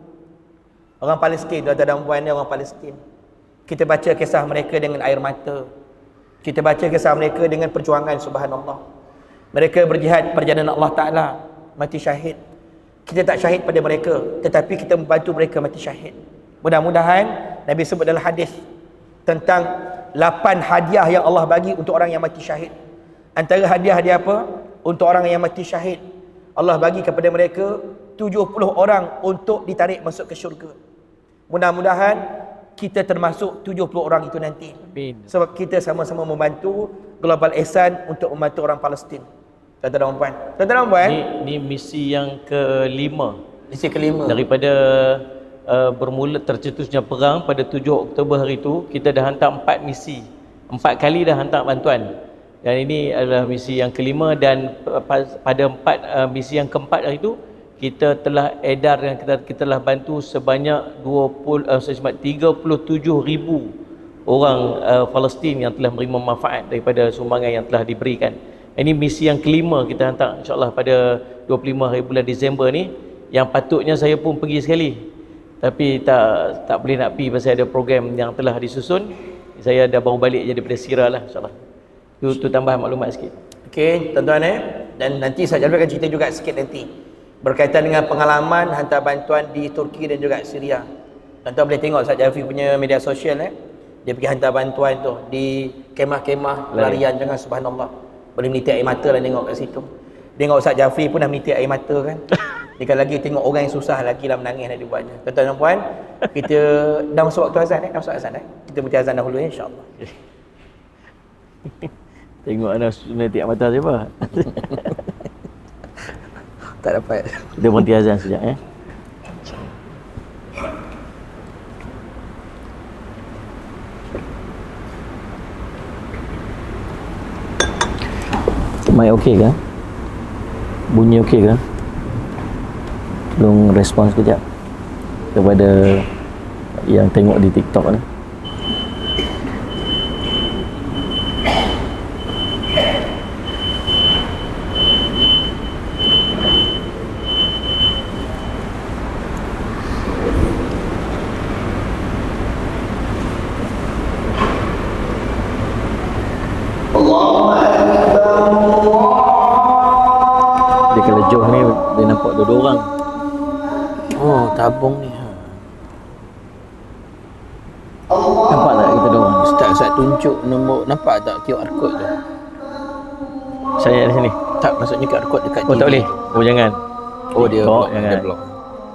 Orang Palestin, tuan-tuan dan puan ni orang Palestin. Kita baca kisah mereka dengan air mata. Kita baca kisah mereka dengan perjuangan, subhanallah. Mereka berjihad perjalanan Allah Ta'ala, mati syahid. Kita tak syahid pada mereka, tetapi kita membantu mereka mati syahid. Mudah-mudahan Nabi sebut dalam hadis tentang 8 hadiah yang Allah bagi untuk orang yang mati syahid. Antara hadiah-hadiah apa? Untuk orang yang mati syahid, Allah bagi kepada mereka 70 orang untuk ditarik masuk ke syurga. Mudah-mudahan kita termasuk 70 orang itu nanti. Amin. Sebab kita sama-sama membantu Global Ihsan untuk membantu orang Palestin. Tuan-tuan dan puan. Tuan-tuan dan puan, Ini misi yang kelima. misi kelima. Daripada bermula tercetusnya perang pada 7 Oktober hari itu, kita dah hantar 4 misi. 4 kali dah hantar bantuan. Dan ini adalah misi yang kelima, dan pada misi yang keempat hari itu kita telah edar dan kita telah bantu sebanyak 37,000 orang Palestin yang telah menerima manfaat daripada sumbangan yang telah diberikan. Ini misi yang kelima kita hantar, insyaAllah pada 25 hari bulan Disember ni, yang patutnya saya pun pergi sekali tapi tak boleh nak pergi pasal ada program yang telah disusun. Saya dah baru balik je daripada Sirah lah, insyaAllah. Itu tambahan maklumat sikit. Okey, tuan-tuan dan nanti saya akan cerita juga sikit nanti berkaitan dengan pengalaman hantar bantuan di Turki dan juga Syria. Tuan-tuan boleh tengok Ustaz Jafri punya media sosial dia pergi hantar bantuan tu di kemah-kemah pelarian, jangan, subhanallah. Boleh meniti air mata lah tengok kat situ. Tengok Ustaz Jafri pun dah meniti air mata kan. Dia lagi tengok orang yang susah lagi lah menangis nak dibuatnya. Tuan-tuan dan puan, kita dah masuk waktu azan dah masuk azan Kita baca azan dahulu insya-Allah. Tengok anak meniti air mata siapa? Tak dapat. Kita berhenti azan sekejap Mic okey ke? Bunyi okey ke? Tolong respon sekejap kepada yang tengok di TikTok ni. Dia kalau jauh ni dia nampak dua orang. Oh, tabung ni. Nampak tak kita dua orang? Ustaz tunjuk nombor, nampak tak QR code tu? Saya di sini. Tak, maksudnya QR code dekat Oh, tak boleh. Oh, jangan. Oh, dia TikTok, block, jangan. dia block.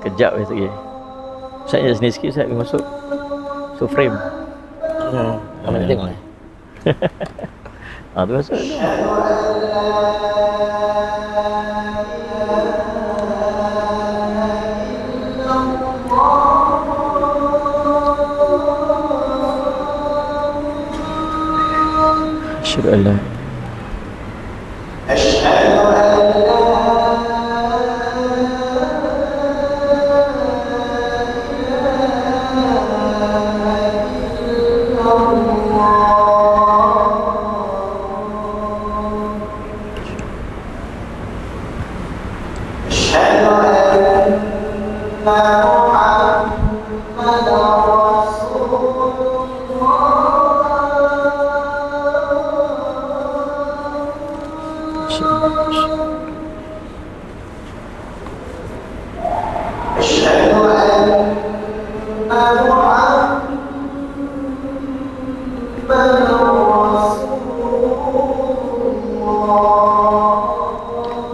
Kejap lagi. Ustaz sini sikit, Ustaz pergi masuk. So frame. Apa nak tengok? Tu masuk. Asyhadu an la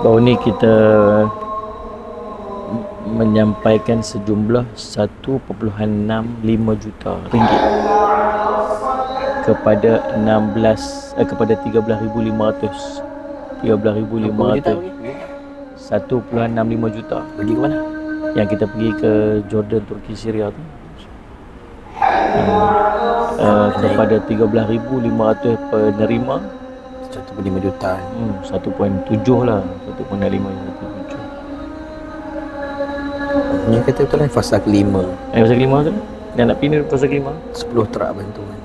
baru ni kita menyampaikan sejumlah 1.65 juta ringgit kepada 13,500 1.65 juta. Pergi ke mana? Yang kita pergi ke Jordan, Turki, Syria tu. Kepada 13,500 penerima 1.5 juta. 1.7 lah, 1.5 juta. Ni kata betul lah fasa kelima. Fasa kelima tu? Yang nak pergi ni fasa kelima? 10 trak bantuan.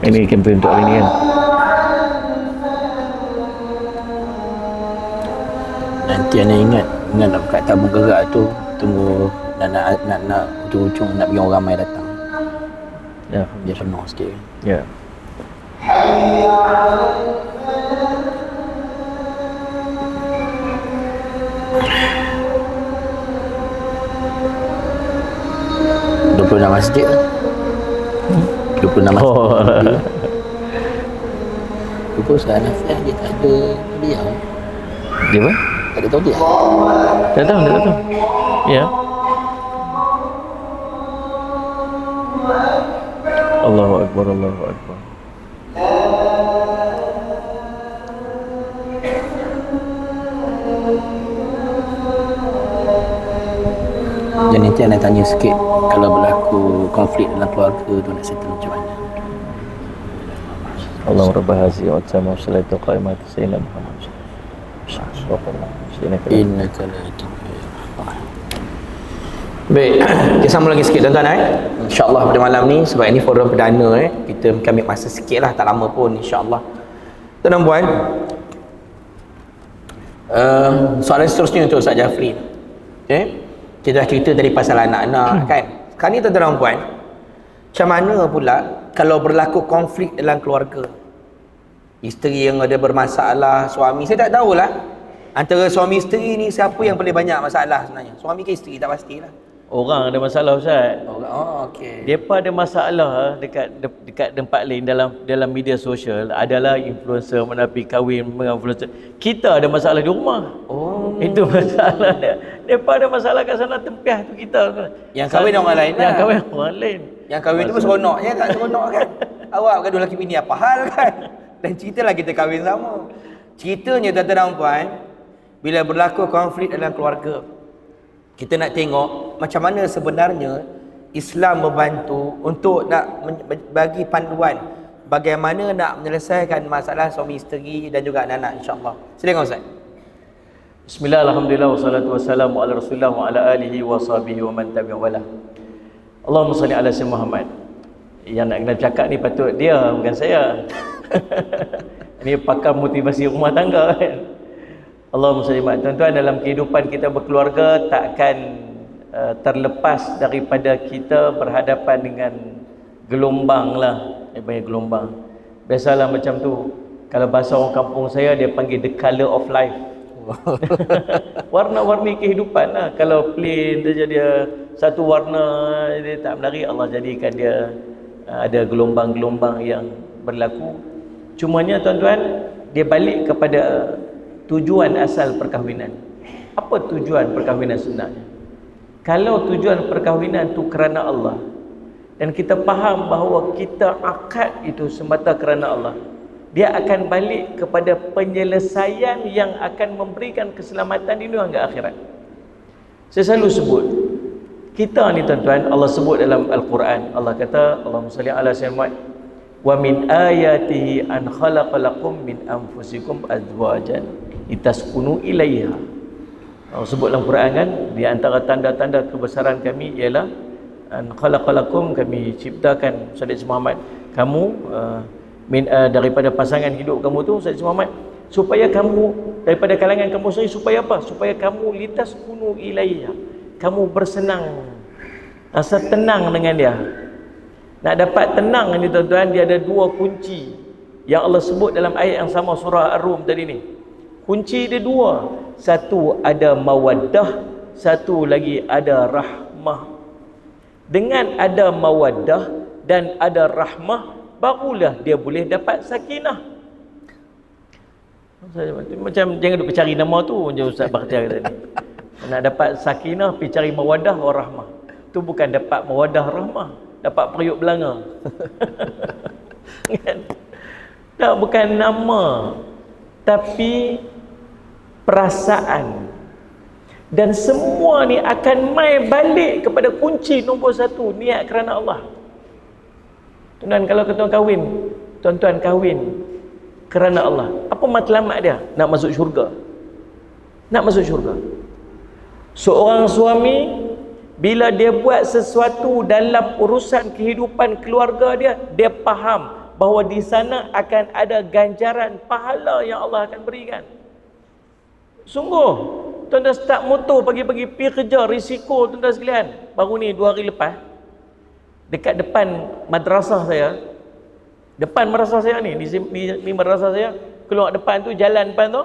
Ini kempen untuk hari ni kan? Nanti anda ingat nak buka tabung gerak tu, tunggu nak ujung-ujung nak bagi orang ramai datang. Ya, Dia penuh sikit kan. ya. Masjid 26 masjid. Oh. Lupa Ustaz Nafiah dia tak ada dia. Dia apa? Tak ada tahu dia. Tak tahu. Ya. Allahu Akbar, Allahu Akbar. Dan nanti nak tanya sikit, kalau berlaku konflik dalam keluarga tu nak settle macam mana? Allah rabbah hazi wa tamu salatu qaimat sayyidina Muhammad sallallahu alaihi wasallam. Innaka la tuhibbu. Baik, kita sambung lagi sikit tuan-tuan InsyaAllah pada malam ni, sebab ini forum perdana kita ambil masa sikit lah, tak lama pun insyaAllah. Tuan dan puan, soalan seterusnya untuk Ustaz Jafri. Okay? Kita dah cerita tadi pasal anak-anak kan. Sekarang ni tuan-tuan dan puan, macam mana pula kalau berlaku konflik dalam keluarga? Isteri yang ada bermasalah, suami, saya tak tahulah antara suami isteri ni siapa yang paling banyak masalah sebenarnya. Suami ke isteri tak pastilah. Orang ada masalah Ustaz. Oh, okey. Depa ada masalah dekat tempat lain dalam media sosial, adalah influencer menapi kahwin dengan influencer. Kita ada masalah di rumah. Oh. Itu masalah dia. Depa ada masalah kat sana tempiah tu kita. Yang kahwin orang lain lah. Yang kahwin orang lain. Yang kahwin tu pun seronoknya tak seronok kan. Awak gaduh lelaki bini apa hal kan. Dan ceritalah kita kahwin sama. Ceritanya tuan-tuan dan puan, bila berlaku konflik dalam keluarga, kita nak tengok macam mana sebenarnya Islam membantu untuk nak bagi panduan bagaimana nak menyelesaikan masalah suami isteri dan juga anak-anak, insya-Allah. Silakan Ustaz. Bismillah, alhamdulillah, wassalatu wassalamu ala Rasulillah wa ala alihi wa sahbihi wa man tabi'a wala. Allahumma salli ala sayyidina Muhammad. Yang nak kena cakap ni patut dia, bukan saya. Ini pakar motivasi rumah tangga kan. Allahumma salli ala. Tuan-tuan, dalam kehidupan kita berkeluarga takkan terlepas daripada kita berhadapan dengan gelombang lah. Banyak gelombang. Biasalah macam tu. Kalau bahasa orang kampung saya, dia panggil the color of life. Warna-warni kehidupan lah. Kalau plain dia satu warna, dia tak menarik. Allah jadikan dia ada gelombang-gelombang yang berlaku. Cumanya tuan-tuan, dia balik kepada tujuan asal perkahwinan. Apa tujuan perkahwinan sebenarnya? Kalau tujuan perkahwinan tu kerana Allah, dan kita faham bahawa kita akad itu semata kerana Allah, dia akan balik kepada penyelesaian yang akan memberikan keselamatan di dunia hingga akhirat. Saya selalu sebut, kita ni tuan-tuan, Allah sebut dalam Al-Quran, Allah kata, Allahumma salli ala sayyidina Muhammad, wa min ayatihi an khalaqalakum min anfusikum azwajan litaskunu ilaiha. Allah sebut dalam Quran kan, di antara tanda-tanda kebesaran kami ialah an khalaqalakum, kami ciptakan Sayyidina Muhammad, kamu daripada pasangan hidup kamu tu Sayyidina Muhammad, supaya kamu daripada kalangan kamu sendiri, supaya apa? Supaya kamu litaskunu ilaiha, kamu bersenang, rasa tenang dengan dia. Nak dapat tenang ni tuan-tuan, dia ada dua kunci yang Allah sebut dalam ayat yang sama, surah Ar-Rum tadi ni. Kunci dia dua. Satu ada mawaddah, satu lagi ada rahmah. Dengan ada mawaddah dan ada rahmah, barulah dia boleh dapat sakinah. Macam jangan duk cari nama tu je Ustaz Bakhtiar tadi. Nak dapat sakinah, pergi cari mawaddah atau rahmah. Tu bukan dapat mawaddah rahmah, dapat periuk belanga. Kan? Tak, bukan nama, tapi perasaan. Dan semua ni akan mai balik kepada kunci nombor satu, niat kerana Allah. Tuan-tuan, kalau tuan kahwin, tuan-tuan kahwin kerana Allah, apa matlamat dia? Nak masuk syurga. Nak masuk syurga. Seorang suami, bila dia buat sesuatu dalam urusan kehidupan keluarga dia, dia faham bahawa di sana akan ada ganjaran pahala yang Allah akan berikan. Sungguh, tuan-tuan start motor pagi-pagi pergi kerja, risiko tuan-tuan sekalian. Baru ni 2 hari lepas, dekat depan madrasah saya, depan madrasah saya ni madrasah saya, keluar depan tu, jalan depan tu,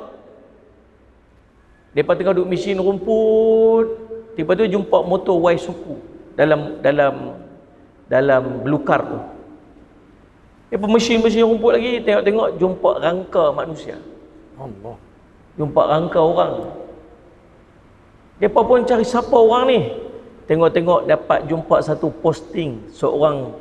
depa tengah duduk mesin rumput, tiba-tiba jumpa motor Y suku dalam belukar tu. Depa mesin rumput lagi, tengok jumpa rangka manusia. Allah. Jumpa rangka orang. Depa pun cari siapa orang ni. Tengok-tengok dapat jumpa satu posting seorang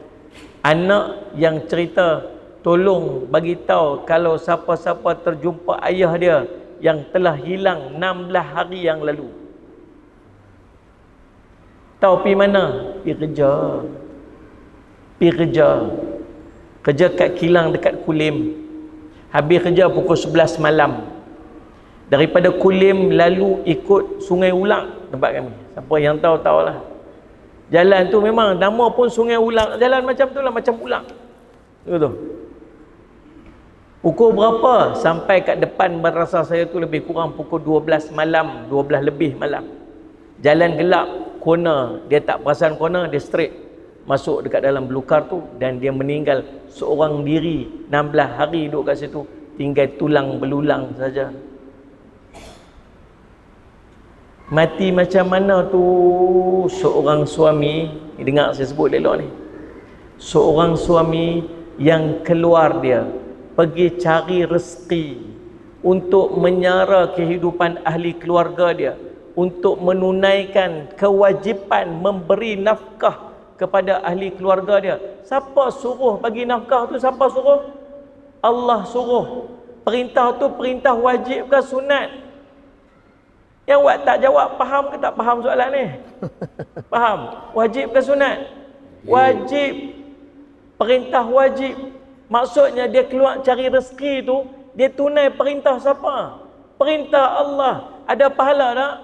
anak yang cerita, tolong bagi tahu kalau siapa-siapa terjumpa ayah dia yang telah hilang 16 hari yang lalu. Tahu pi mana? Pi kerja. Pi kerja. Kerja kat kilang dekat Kulim. Habis kerja pukul 11 malam. Daripada Kulim lalu ikut Sungai Ulang tempat kami. Siapa yang tahu tahulah. Jalan tu memang nama pun Sungai Ulang. Jalan macam tu lah, macam ulang. Betul. Pukul berapa? Sampai kat depan madrasah saya tu lebih kurang pukul 12 malam, 12 lebih malam. Jalan gelap, corner, dia tak perasan corner, dia straight masuk dekat dalam belukar tu dan dia meninggal seorang diri. 16 hari duduk kat situ, tinggal tulang belulang saja. Mati macam mana tu? Seorang suami, dengar saya sebut elok ni, seorang suami yang keluar dia pergi cari rezeki untuk menyara kehidupan ahli keluarga dia, untuk menunaikan kewajipan memberi nafkah kepada ahli keluarga dia. Siapa suruh bagi nafkah tu? Siapa suruh? Allah suruh. Perintah tu perintah wajib ke sunat? Yang awak tak jawab, faham ke tak faham soalan ni? Faham? Wajib ke sunat? Wajib. Perintah wajib. Maksudnya dia keluar cari rezeki tu, dia tunai perintah siapa? Perintah Allah. Ada pahala tak?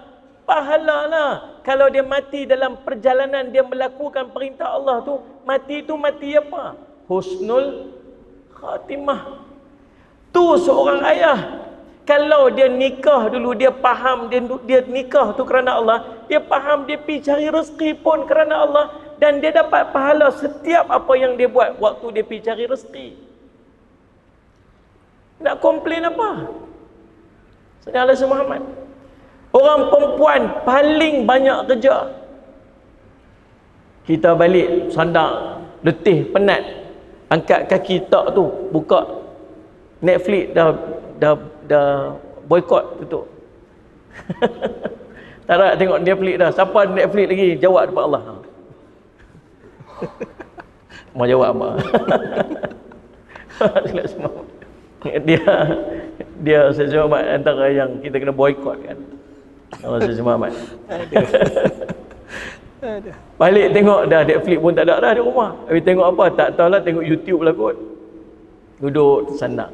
Pahala lah. Kalau dia mati dalam perjalanan dia melakukan perintah Allah tu, mati tu mati apa? Husnul khatimah. Tu seorang ayah. Kalau dia nikah dulu, dia faham dia nikah tu kerana Allah, dia faham dia pergi cari rezeki pun kerana Allah, dan dia dapat pahala setiap apa yang dia buat waktu dia pergi cari rezeki. Nak komplain apa? Saudara Muhammad, orang perempuan paling banyak kerja. Kita balik sandar, letih, penat, angkat kaki tak tu, buka Netflix, dah boykot tutup. Tak nak tengok Netflix dah. Siapa Netflix lagi? Jawab depan Allah. Mau jawab apa? dia saya Muhammad antara yang kita kena boykot kan. Saya Muhammad. Balik tengok dah Netflix pun tak ada dah di rumah. Habis tengok apa? Tak tahulah, tengok YouTube lah kot. Duduk tersandak.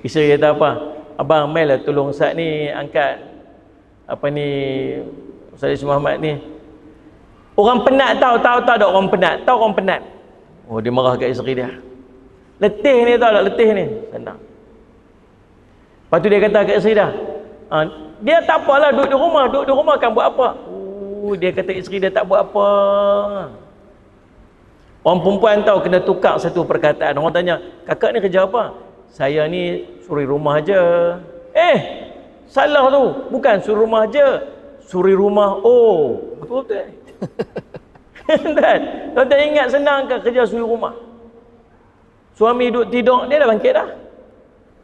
Isteri kata apa? Abang mai lah tolong Ustaz ni angkat apa ni Ustaz Muhammad ni. Orang penat tahu tak orang penat. Tahu orang penat. Oh, dia marah kat isteri dia. Letih ni tahu tak letih ni? Senang. Lepas tu dia kata kat isteri dia, dia tak apalah duduk di rumah kan buat apa? Dia kata isteri dia tak buat apa. Orang perempuan tahu kena tukar satu perkataan. Orang tanya, kakak ni kerja apa? Saya ni suri rumah je. Salah tu. Bukan suri rumah je, suri rumah betul-betul. Tuan-tuan ingat senang ke kerja suri rumah? Suami duduk tidur, dia dah bangkit dah.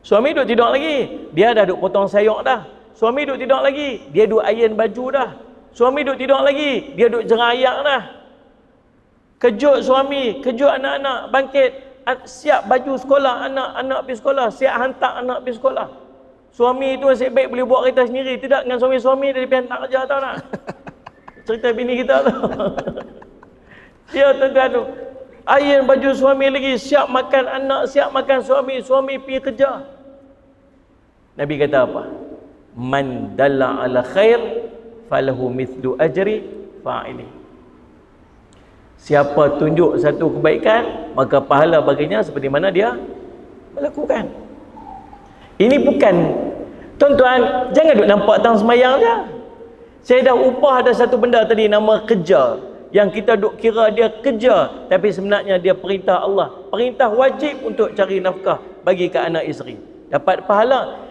Suami duduk tidur lagi, dia dah duduk potong sayur dah. Suami duduk tidur lagi, dia duduk iron baju dah. Suami duduk tidur lagi, dia duduk jerayak dah. Kejut suami, kejut anak-anak, bangkit, siap baju sekolah anak-anak pergi sekolah, siap hantar anak pergi sekolah. Suami tu nasib baik boleh buat kereta sendiri. Tidak dengan suami dia pergi hantar kerja, tahu tak? Cerita bini kita tu. Dia tuan-tuan tu, iron baju suami lagi, siap makan anak, siap makan suami pergi kerja. Nabi kata apa? Man dalla ala khair falahu mithlu ajri fa'ili. Siapa tunjuk satu kebaikan, maka pahala baginya seperti mana dia melakukan. Ini bukan, tuan-tuan, jangan duk nampak tang semayang je. Saya dah upah ada satu benda tadi nama kerja, yang kita duk kira dia kerja, tapi sebenarnya dia perintah Allah. Perintah wajib untuk cari nafkah bagi ke anak isteri. Dapat pahala.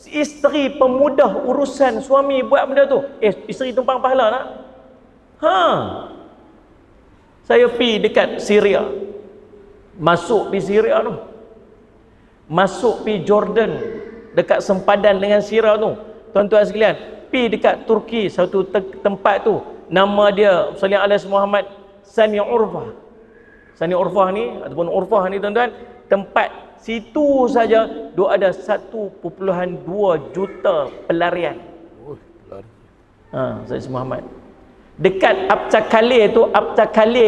Isteri pemudah urusan suami buat benda tu. Isteri tumpang pahala tak? Saya pergi dekat Syria. Masuk pergi Syria tu. Masuk pergi Jordan. Dekat sempadan dengan Syria tu. Tuan-tuan sekalian, pergi dekat Turki, satu tempat tu. Nama dia, Sallallahu Alaihi Muhammad, Sani Urfah. Sani Urfah ni, ataupun Urfah ni tuan-tuan, tempat situ saja duk ada 1.2 juta pelarian. Sallallahu Muhammad. dekat Apcakalir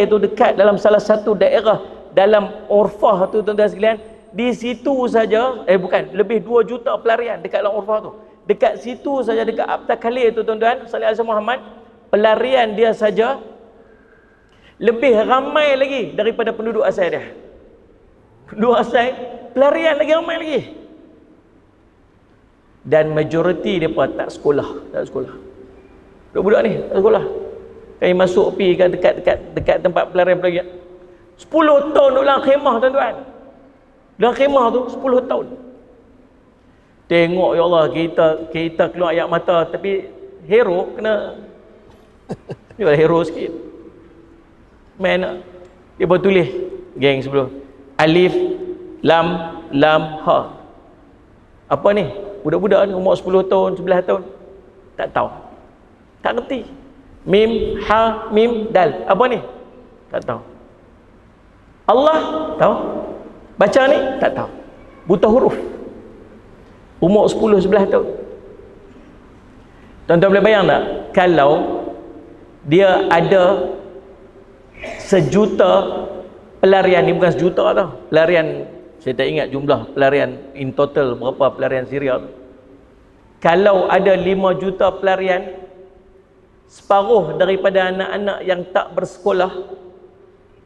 tu dekat dalam salah satu daerah dalam Urfah tu tuan-tuan sekalian. Di situ saja lebih 2 juta pelarian dekat dalam Urfah tu. Dekat situ saja, dekat Apcakalir tu tuan-tuan sallallahu alaihi Muhammad, pelarian dia saja lebih ramai lagi daripada penduduk asal dia. Penduduk asal pelarian lagi ramai lagi. Dan majoriti mereka tak sekolah. Budak-budak ni tak sekolah. Kami masuk pergi ke dekat tempat pelarian. 10 tahun duduk dalam khemah tuan-tuan. Dalam khemah tu 10 tahun. Tengok ya Allah, kita keluar air mata, tapi hero kena ni hero sikit. Main dia buat tulis geng sebelum alif lam ha. Apa ni? Budak-budak ni umur 10 tahun, 11 tahun tak tahu. Tak ngerti. Mim, ha, mim, dal. Apa ni? Tak tahu. Allah tahu. Baca ni tak tahu. Buta huruf. Umur 10, 11 tahun. Tuan-tuan boleh bayang tak? Kalau dia ada 1 juta pelarian, ni bukan 1 juta tau. Pelarian, saya tak ingat jumlah pelarian in total berapa pelarian Syria tu. Kalau ada 5 juta pelarian, separuh daripada anak-anak yang tak bersekolah,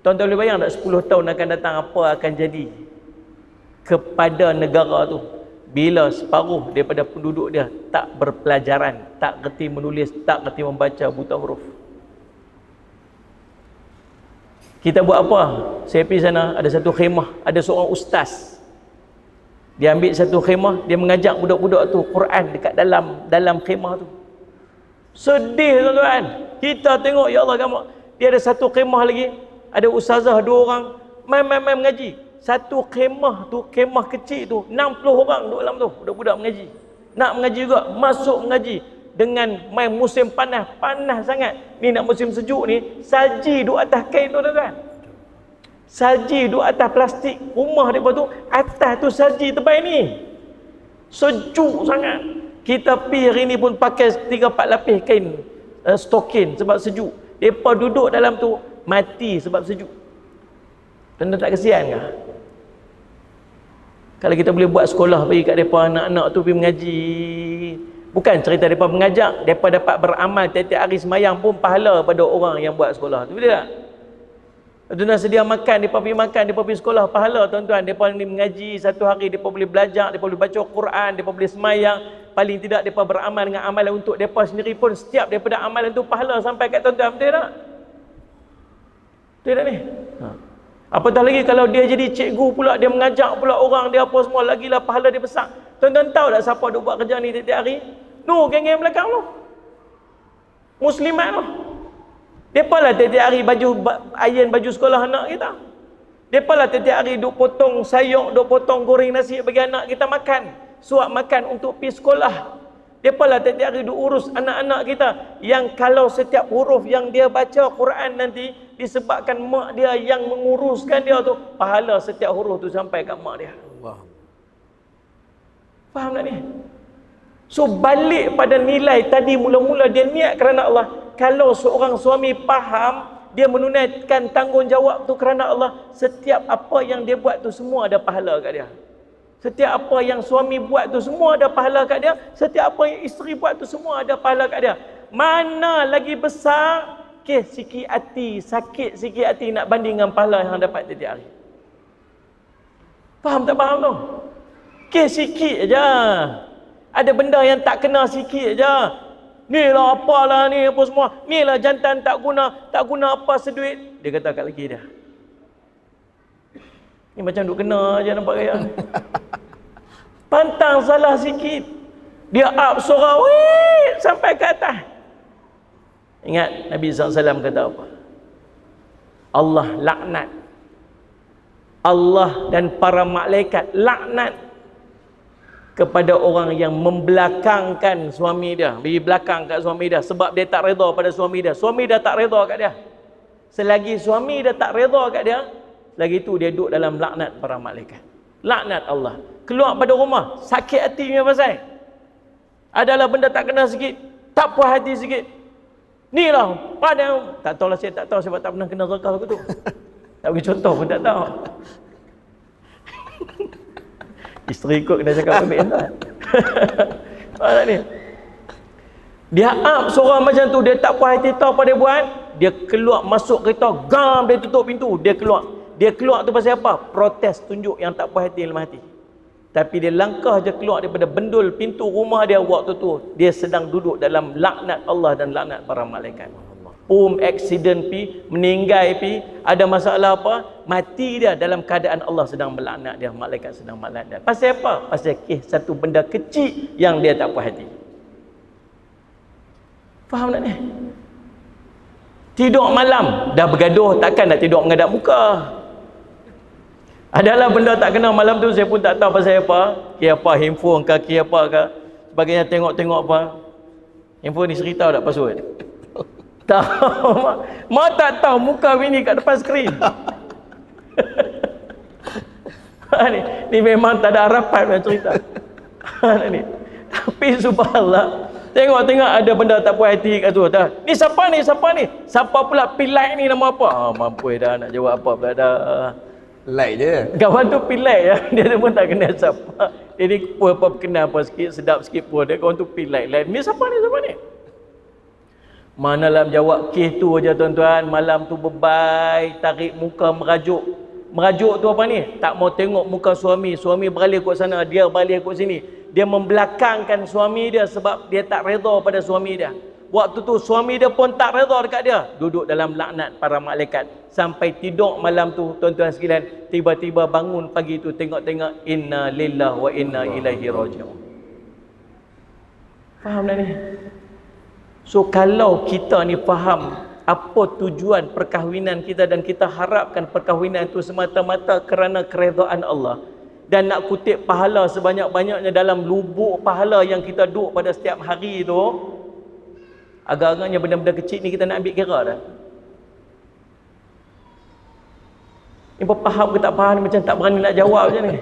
tuan-tuan boleh bayang tak 10 tahun akan datang apa akan jadi kepada negara tu bila separuh daripada penduduk dia tak berpelajaran, tak kerti menulis, tak kerti membaca, buta huruf. Kita buat apa? Saya pergi sana, ada satu khemah, ada seorang ustaz. Dia ambil satu khemah, dia mengajak budak-budak tu Quran dekat dalam khemah tu. Sedih tuan-tuan. Kita tengok ya Allah gamak. Dia ada satu khemah lagi, ada ustazah 2 orang main mengaji. Satu khemah tu, khemah kecil tu 60 orang duduk dalam tu, budak-budak mengaji. Nak mengaji juga, masuk mengaji dengan main musim panas sangat. Ni nak musim sejuk ni, salji duduk atas kain tu tuan-tuan. Salji duduk atas plastik. Rumah dia tu atas tu salji tebal ni. Sejuk sangat. Kita pergi hari ni pun pakai 3-4 lapis kain stokin sebab sejuk. Mereka duduk dalam tu mati sebab sejuk. Tuan-tuan tak kesian ke? Kalau kita boleh buat sekolah bagi kat mereka, anak-anak tu pergi mengaji. Bukan cerita mereka mengajak, mereka dapat beramal tiap-tiap hari semayang pun pahala pada orang yang buat sekolah tu. Betul tak? Tuan-tuan sedia makan, mereka pergi makan, mereka pergi sekolah, pahala tuan-tuan. Mereka ni mengaji satu hari, mereka boleh belajar, mereka boleh baca Quran, mereka boleh semayang. Paling tidak mereka beramal dengan amalan untuk mereka sendiri pun, setiap daripada amalan tu pahala sampai kat tuan-tuan. Betul tak? Betul tak ni? Apatah lagi kalau dia jadi cikgu pula, dia mengajak pula orang dia apa semua, lagilah pahala dia besar. Tuan-tuan tahu tak siapa duk buat kerja ni tiap-tiap hari? Geng-geng belakang tu. Muslimat tu. Depa lah tiap-tiap hari iron baju sekolah anak kita. Depa lah tiap-tiap hari duk potong sayur, duk potong goreng nasi bagi anak kita makan. Suap makan untuk pergi sekolah. Depa lah tiap-tiap hari duk urus anak-anak kita, yang kalau setiap huruf yang dia baca Quran nanti disebabkan mak dia yang menguruskan dia tu, pahala setiap huruf tu sampai kat mak dia. Allah. Faham tak ni? So balik pada nilai tadi, mula-mula dia niat kerana Allah. Kalau seorang suami faham, dia menunaikan tanggungjawab tu kerana Allah, setiap apa yang dia buat tu semua ada pahala kat dia. Setiap apa yang suami buat tu semua ada pahala kat dia. Setiap apa yang isteri buat tu semua ada pahala kat dia. Mana lagi besar sikit hati, sakit sikit hati nak banding dengan pahala yang dapat tiap hari. Faham tak faham tu? Sikit aja. Ada benda yang tak kena sikit aja. Ni lah apalah ni apa semua. Ni lah jantan tak guna apa seduit. Dia kata kat lelaki dia. Ni macam duk kena aja nampak gaya. Pantang salah sikit, dia up suara sampai ke atas. Ingat Nabi SAW kata apa? Allah laknat. Allah dan para malaikat laknat kepada orang yang membelakangkan suami dia, bagi belakang kat suami dia sebab dia tak redha pada suami dia. Suami dah tak redha kat dia. Selagi suami dah tak redha kat dia, lagi tu dia duduk dalam laknat para malaikat. Laknat Allah. Keluar pada rumah, sakit hati punya pasal. Adalah benda tak kena sikit, tak puas hati sikit. Ni lah pandai. Tak tahulah, saya tak tahu sebab tak pernah kena zakah aku tu. Tak bagi contoh pun tak tahu. Isteri kot kena cakap ambil tuan. Faham tak ni? Dia up seorang macam tu, dia tak puas hati, tahu apa dia buat? Dia keluar masuk kereta, gam, dia tutup pintu, dia keluar. Dia keluar tu pasal apa? Protes, tunjuk yang tak puas hati, lemah hati. Tapi dia langkah je keluar daripada bendul pintu rumah dia waktu tu, dia sedang duduk dalam laknat Allah dan laknat para malaikat. Accident pi, meninggal pi, ada masalah apa, mati dia dalam keadaan Allah sedang melaknat dia, malaikat sedang melaknat dia. Pasal apa? Pasal satu benda kecil yang dia tak puas hati. Faham tak ni? Tidur malam dah bergaduh, takkan nak tidur menghadap muka. Adalah benda tak kena malam tu, saya pun tak tahu pasal apa. Apa handphone ke apa ke sebagainya, tengok apa. Handphone ni cerita tak password? Tahu. Mak tak tahu muka bini kat depan skrin. ni memang tak ada harapan nak cerita. Ni. Tapi subhanallah, tengok ada benda tak puas hati kat tu. Ni siapa ni? Siapa pula pilai ni, nama apa? Mampu dah nak jawab apa pula dah. Like je. Kawan tu pilai ya. Dia pun tak kenal siapa. Dia ni apa kenal apa sikit, sedap sikit pun. Dia kawan tu pilai. Ni siapa ni? Manalah jawab kes tu aja tuan-tuan. Malam tu bebai, tarik muka merajuk. Merajuk tu apa ni? Tak mau tengok muka suami. Suami beralih kot sana, dia beralih kot sini. Dia membelakangkan suami dia sebab dia tak redha pada suami dia. Waktu tu suami dia pun tak redha dekat dia. Duduk dalam laknat para malaikat. Sampai tidur malam tu tuan-tuan sekalian. Tiba-tiba bangun pagi tu tengok-tengok, inna lillahi wa inna ilaihi raji'un. Faham tak ni? So kalau kita ni faham apa tujuan perkahwinan kita dan kita harapkan perkahwinan itu semata-mata kerana keredaan Allah dan nak kutip pahala sebanyak-banyaknya dalam lubuk pahala yang kita duk pada setiap hari tu, agak-agaknya benda-benda kecil ni kita nak ambil kira dah. Ni faham ke tak faham ni, macam tak berani nak jawab macam ni.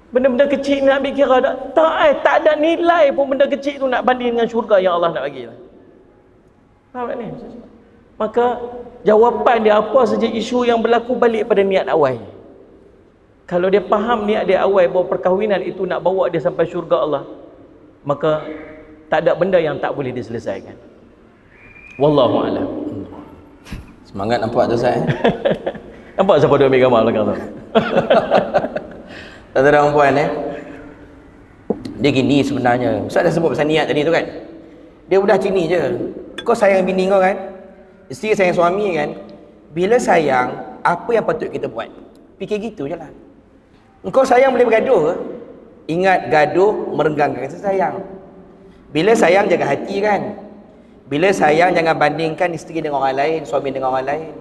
Benda-benda kecil ni nak ambil kira tak ada nilai pun benda kecil tu nak banding dengan syurga yang Allah nak bagi. Faham tak ni? Maka jawapan dia apa saja isu yang berlaku balik pada niat awal. Kalau dia faham niat dia awal bahawa perkahwinan itu nak bawa dia sampai syurga Allah, maka tak ada benda yang tak boleh diselesaikan. Wallahu a'lam. Semangat nampak tu Ustaz. Nampak siapa dia ambil gambar belakang tu? Tuan-tuan dan puan dia gini sebenarnya. Ustaz dah sebut pasal niat tadi tu kan. Dia udah sini je. Kau sayang bini kau kan? Isteri sayang suami kan? Bila sayang, apa yang patut kita buat? Fikir gitu je lah. Engkau sayang boleh bergaduh ke? Ingat, gaduh merenggangkan kasih sayang. Bila sayang jaga hati kan? Bila sayang jangan bandingkan isteri dengan orang lain, suami dengan orang lain.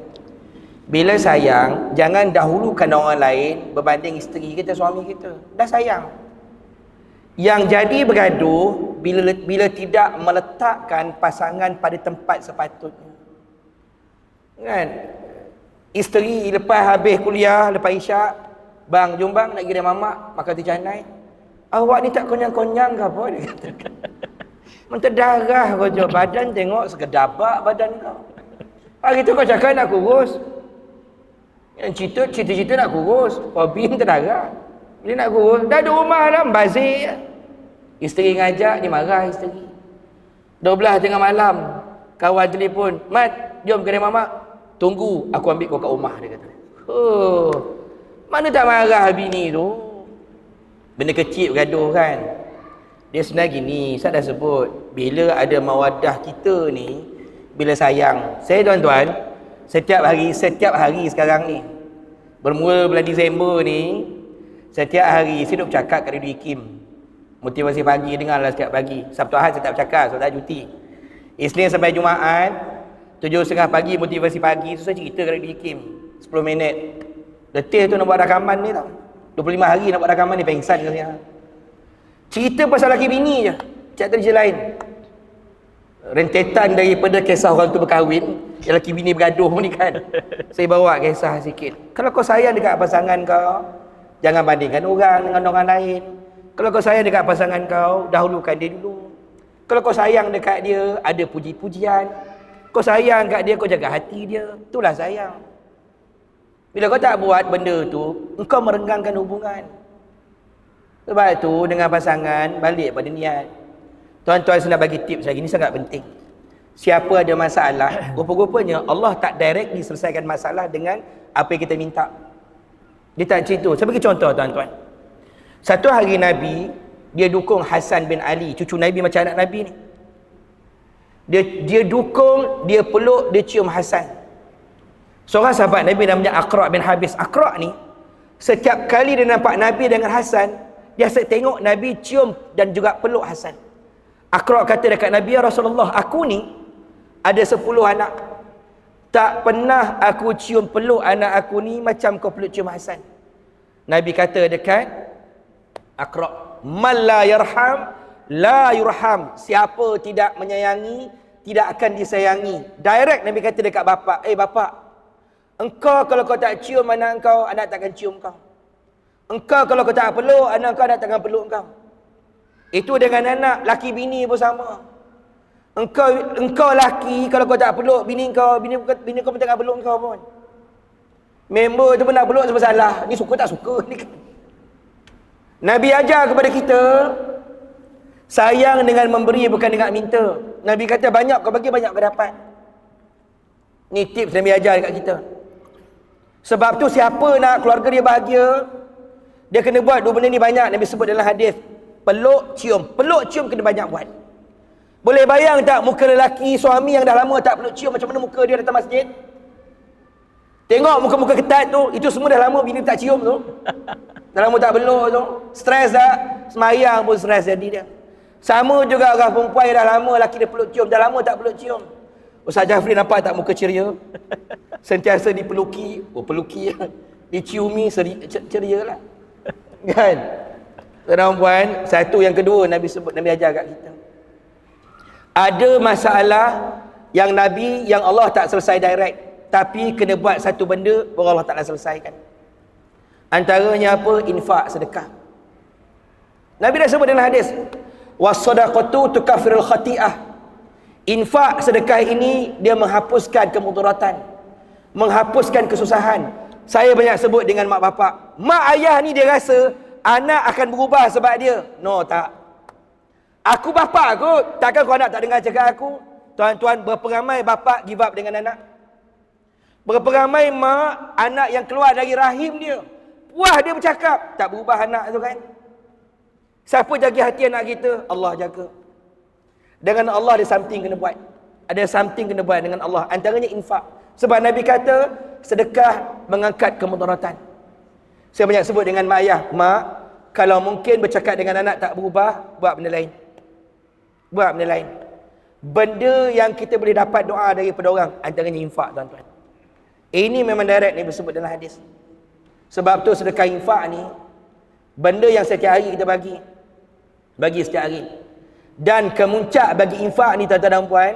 Bila sayang, jangan dahulukan orang lain berbanding isteri kita, suami kita. Dah sayang. Yang jadi bergaduh bila tidak meletakkan pasangan pada tempat sepatutnya. Kan? Isteri lepas habis kuliah, lepas isyak, bang, jom bang nak pergi dengan mamak makan roti canai. Awak ni tak konyang-konyang ke apa? Dia kata. Menterdarah kau je, badan tengok segedabak badan kau. Hari tu kau cakap nak kurus. Yang cerita-cerita nak kurus, hobi menterdarah. Dia nak kurus, dah ada rumah dah, membazir. Isteri ngajak, dia marah isteri. 12 tengah malam, kawan telefon, Mat, jom kedai mamak. Tunggu, aku ambil kau kat rumah, dia kata. Oh, mana tak marah bini tu? Benda kecil bergaduh kan. Dia sebenarnya gini, saya dah sebut, bila ada mawaddah kita ni, bila sayang. Saya tuan-tuan, setiap hari sekarang ni, bermula bulan Disember ni, setiap hari saya duk bercakap kat Radio Ikim. Motivasi pagi, dengarlah setiap pagi. Sabtu Ahad saya tak bercakap, sebab tak cuti. Isnin sampai Jumaat 7.30 pagi, motivasi pagi tu saya cerita kat Radio Ikim 10 minit. Letih tu nak buat rakaman ni tau, 25 hari nak buat rakaman ni, pengsan ke saya. Cerita pasal laki bini je, cerita je lain. Rentetan daripada kisah orang tu berkahwin, yang laki bini bergaduh ni kan. Saya bawa kisah sikit. Kalau kau sayang dekat pasangan kau, jangan bandingkan orang dengan orang lain. Kalau kau sayang dekat pasangan kau, dahulukan dia dulu. Kalau kau sayang dekat dia, ada puji-pujian. Kau sayang kat dia, kau jaga hati dia. Itulah sayang. Bila kau tak buat benda tu, engkau merenggangkan hubungan. Sebab tu dengan pasangan, balik pada niat. Tuan-tuan saya nak bagi tips lagi, ni sangat penting. Siapa ada masalah, rupa-rupanya Allah tak direct diselesaikan masalah dengan apa yang kita minta. Dia tak macam tu. Saya bagi contoh tuan-tuan. Satu hari Nabi, dia dukung Hasan bin Ali, cucu Nabi macam anak Nabi ni. Dia dukung, dia peluk, dia cium Hasan. Seorang sahabat Nabi namanya Aqra' bin Habis. Aqra' ni, setiap kali dia nampak Nabi dengan Hasan, dia asyik tengok Nabi cium dan juga peluk Hasan. Aqra' kata dekat Nabi, ya Rasulullah, aku ni ada 10 anak. Tak pernah aku cium peluk anak aku ni macam kau peluk cium Hasan. Nabi kata dekat Aqra', man la yarham la yurham. Siapa tidak menyayangi tidak akan disayangi. Direct Nabi kata dekat bapa, bapa, engkau kalau kau tak cium anak kau, anak takkan cium kau. Engkau kalau kau tak peluk anak kau, anak takkan peluk kau. Itu dengan anak, laki bini pun sama. Engkau laki kalau kau tak peluk bini kau, bini kau pun takkan peluk kau pun. Member tu pun nak peluk sebab salah. Ni suka tak suka ni kan. Nabi ajar kepada kita, sayang dengan memberi bukan dengan minta. Nabi kata banyak kau bagi, banyak kau dapat. Ni tips Nabi ajar dekat kita. Sebab tu siapa nak keluarga dia bahagia, dia kena buat dua benda ni banyak. Nabi sebut dalam hadis, peluk, cium. Peluk, cium kena banyak buat. Boleh bayang tak muka lelaki, suami yang dah lama tak peluk, cium, macam mana muka dia datang masjid? Tengok muka-muka ketat tu, itu semua dah lama bini tak cium tu. Dah lama tak peluk tu. Stres tak? Semayang pun stres jadi dia. Sama juga orang perempuan yang dah lama laki dia peluk cium, dah lama tak peluk cium. Ustaz Jafri nampak tak muka ceria? Sentiasa dipeluki, peluki, diciumi, ceria lah. Kan? Tuan-tuan, satu yang kedua Nabi sebut, Nabi ajar kat kita. Ada masalah yang Nabi, yang Allah tak selesai direct, tapi kena buat satu benda baru Allah Ta'ala selesaikan. Antaranya apa? Infak, sedekah. Nabi dah sebut dalam hadis, was-sadaqatu tukaffirul khati'ah. Infak, sedekah ini dia menghapuskan kemudaratan, menghapuskan kesusahan. Saya banyak sebut dengan mak bapak. Mak ayah ni dia rasa anak akan berubah sebab dia. No, tak. Aku bapa aku, takkan kau anak tak dengar cakap aku? Tuan-tuan, berapa ramai bapa give up dengan anak? Berapa ramai mak, anak yang keluar dari rahim dia, puas dia bercakap, tak berubah anak tu kan? Siapa jaga hati anak kita? Allah jaga. Dengan Allah ada something kena buat. Ada something kena buat dengan Allah. Antaranya infak. Sebab Nabi kata, sedekah mengangkat kemudaratan. Saya banyak sebut dengan mak ayah, mak, kalau mungkin bercakap dengan anak tak berubah, buat benda lain. Buat benda lain. Benda yang kita boleh dapat doa daripada orang, antaranya infak, tuan-tuan. Ini memang direct ni disebut dalam hadis. Sebab tu sedekah infak ni benda yang setiap hari kita bagi setiap hari. Dan kemuncak bagi infak ni tuan-tuan dan puan,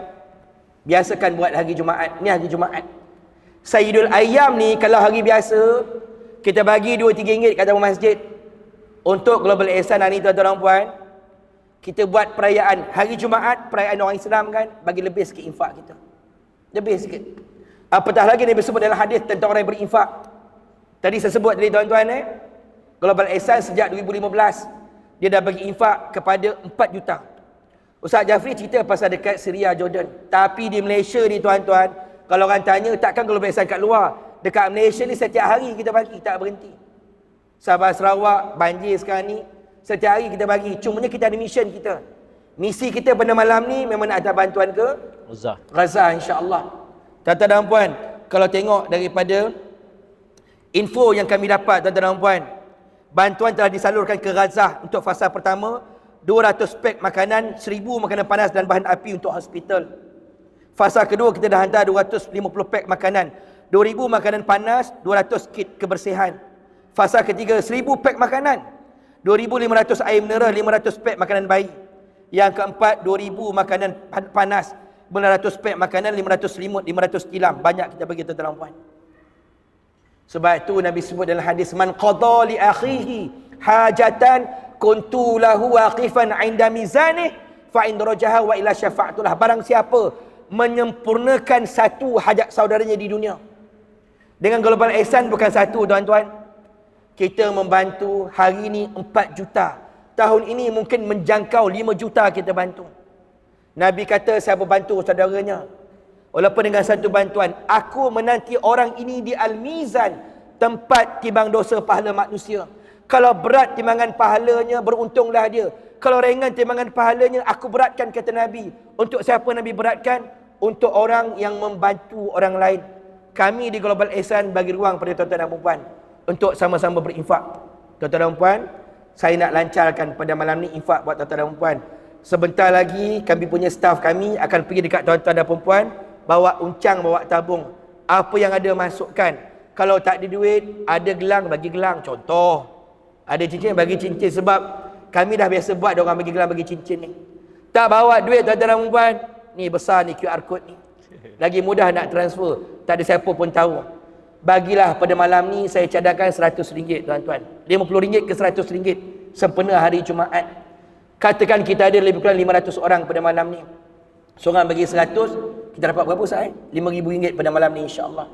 biasakan buat hari Jumaat. Ni hari Jumaat. Sayyidul Ayyam ni kalau hari biasa kita bagi 2-3 ringgit kat dalam masjid. Untuk Global Ihsan ni tuan-tuan dan puan, kita buat perayaan hari Jumaat, perayaan orang Islam kan, bagi lebih sikit infak kita. Lebih sikit. Apatah lagi Nabi sebut dalam hadis tentang orang yang berinfak. Tadi saya sebut tadi tuan-tuan Global Ihsan sejak 2015 dia dah bagi infak kepada 4 juta. Ustaz Jafri cerita pasal dekat Syria, Jordan. Tapi di Malaysia ni tuan-tuan, kalau orang tanya takkan Global Ihsan kat luar, dekat Malaysia ni setiap hari kita bagi, tak berhenti. Sabah Sarawak banjir sekarang ni, setiap hari kita bagi. Cumanya kita ada mission kita. Misi kita pada malam ni memang nak hantar bantuan ke Gaza insya-Allah. Tuan-tuan dan puan, kalau tengok daripada info yang kami dapat tuan-tuan dan puan, bantuan telah disalurkan ke Gaza untuk fasa pertama, 200 pek makanan, 1000 makanan panas dan bahan api untuk hospital. Fasa kedua kita dah hantar 250 pek makanan, 2000 makanan panas, 200 kit kebersihan. Fasa ketiga 1000 pek makanan, 2500 air mineral, 500 pek makanan bayi. Yang keempat 2000 makanan panas, 900 pek makanan, 500 selimut, 500 tilam. Banyak kita bagi tuan-tuan dan puan. Sebab itu Nabi sebut dalam hadis, man qada li akhihi hajatan kuntu lahu waqifan 'inda mizanih fa in darajaha wa ila syafa'atullah. Barang siapa menyempurnakan satu hajat saudaranya di dunia. Dengan global ihsan bukan satu tuan-tuan. Kita membantu hari ini 4 juta. Tahun ini mungkin menjangkau 5 juta kita bantu. Nabi kata siapa bantu saudaranya, walaupun dengan satu bantuan, aku menanti orang ini di Al-Mizan, tempat timbang dosa pahala manusia. Kalau berat timbangan pahalanya, beruntunglah dia. Kalau ringan timbangan pahalanya, aku beratkan, kata Nabi. Untuk siapa Nabi beratkan? Untuk orang yang membantu orang lain. Kami di Global Ihsan bagi ruang pada tuan-tuan dan puan untuk sama-sama berinfak. Tuan-tuan dan puan, saya nak lancarkan pada malam ni infak buat tuan-tuan dan puan. Sebentar lagi kami punya staff kami akan pergi dekat tuan-tuan dan puan, bawa uncang, bawa tabung. Apa yang ada masukkan. Kalau tak ada duit, ada gelang, bagi gelang. Contoh, ada cincin, bagi cincin. Sebab kami dah biasa buat dia orang bagi gelang, bagi cincin ni. Tak bawa duit tuan-tuan dan puan, ni besar ni QR code ni. Lagi mudah nak transfer. Tak ada siapa pun tahu. Bagilah pada malam ni saya cadangkan RM100 tuan-tuan. RM50 ke RM100 sempena hari Jumaat. Katakan kita ada lebih kurang 500 orang pada malam ni. Seorang bagi 100, kita dapat berapa Ustaz? RM5,000 pada malam ni insya-Allah.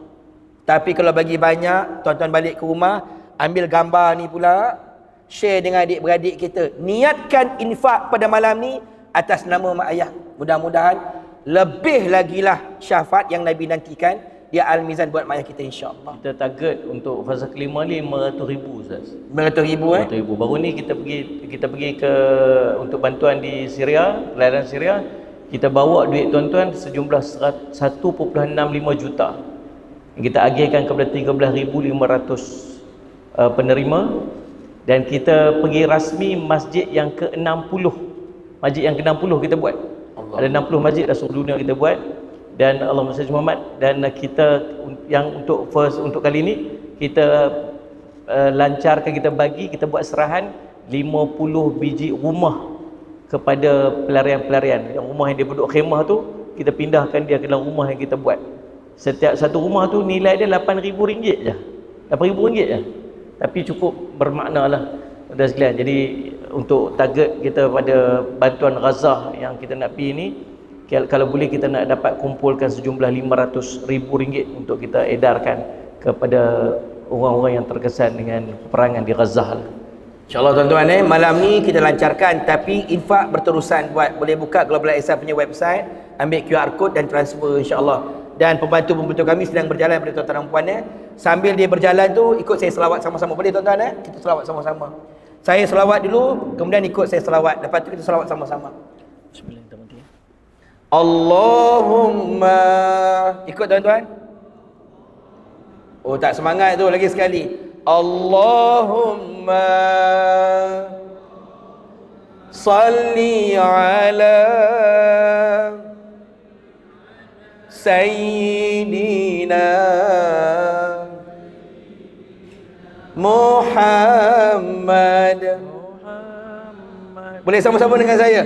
Tapi kalau bagi banyak, tuan-tuan balik ke rumah, ambil gambar ni pula, share dengan adik-beradik kita. Niatkan infak pada malam ni atas nama mak ayah. Mudah-mudahan lebih lagi lah syafaat yang Nabi nantikan di Al-Mizan buat mak ayah kita insya-Allah. Kita target untuk fasa kelima ni RM500,000 Ustaz. RM500,000 RM500,000. Baru ni kita pergi ke untuk bantuan di Syria, pelayaran Syria. Kita bawa duit tuan-tuan sejumlah 1.65 juta. Kita agihkan kepada 13,500 penerima, dan kita pergi rasmi masjid yang ke-60. Masjid yang ke-60 kita buat. Ada 60 masjid dah seluruh dunia kita buat. Dan Allahumma salli Muhammad, dan kita yang untuk kali ini kita lancarkan, kita buat serahan 50 biji rumah kepada pelarian-pelarian. Yang rumah yang dia duduk khemah tu, kita pindahkan dia ke dalam rumah yang kita buat. Setiap satu rumah tu nilai dia RM8,000 je. RM8,000 je. Tapi cukup bermakna lah tuan sekalian. Jadi untuk target kita pada bantuan Gaza yang kita nak pergi ni, kalau boleh kita nak dapat kumpulkan sejumlah RM500,000 untuk kita edarkan kepada orang-orang yang terkesan dengan peperangan di Gaza. InsyaAllah tuan-tuan, malam ni kita lancarkan, tapi infak berterusan. Boleh buka Global Ihsan punya website, ambil QR code dan transfer insyaAllah. Dan pembantu-pembantu kami sedang berjalan pada tuan-tuan dan puan. Sambil dia berjalan tu, ikut saya selawat sama-sama. Boleh tuan-tuan? Kita selawat sama-sama. Saya selawat dulu, kemudian ikut saya selawat. Lepas tu kita selawat sama-sama. Bismillahirrahmanirrahim. Allahumma. Ikut tuan-tuan. Oh tak semangat tu, lagi sekali. Allahumma salli ala Sayyidina Muhammad. Boleh sama-sama dengan saya?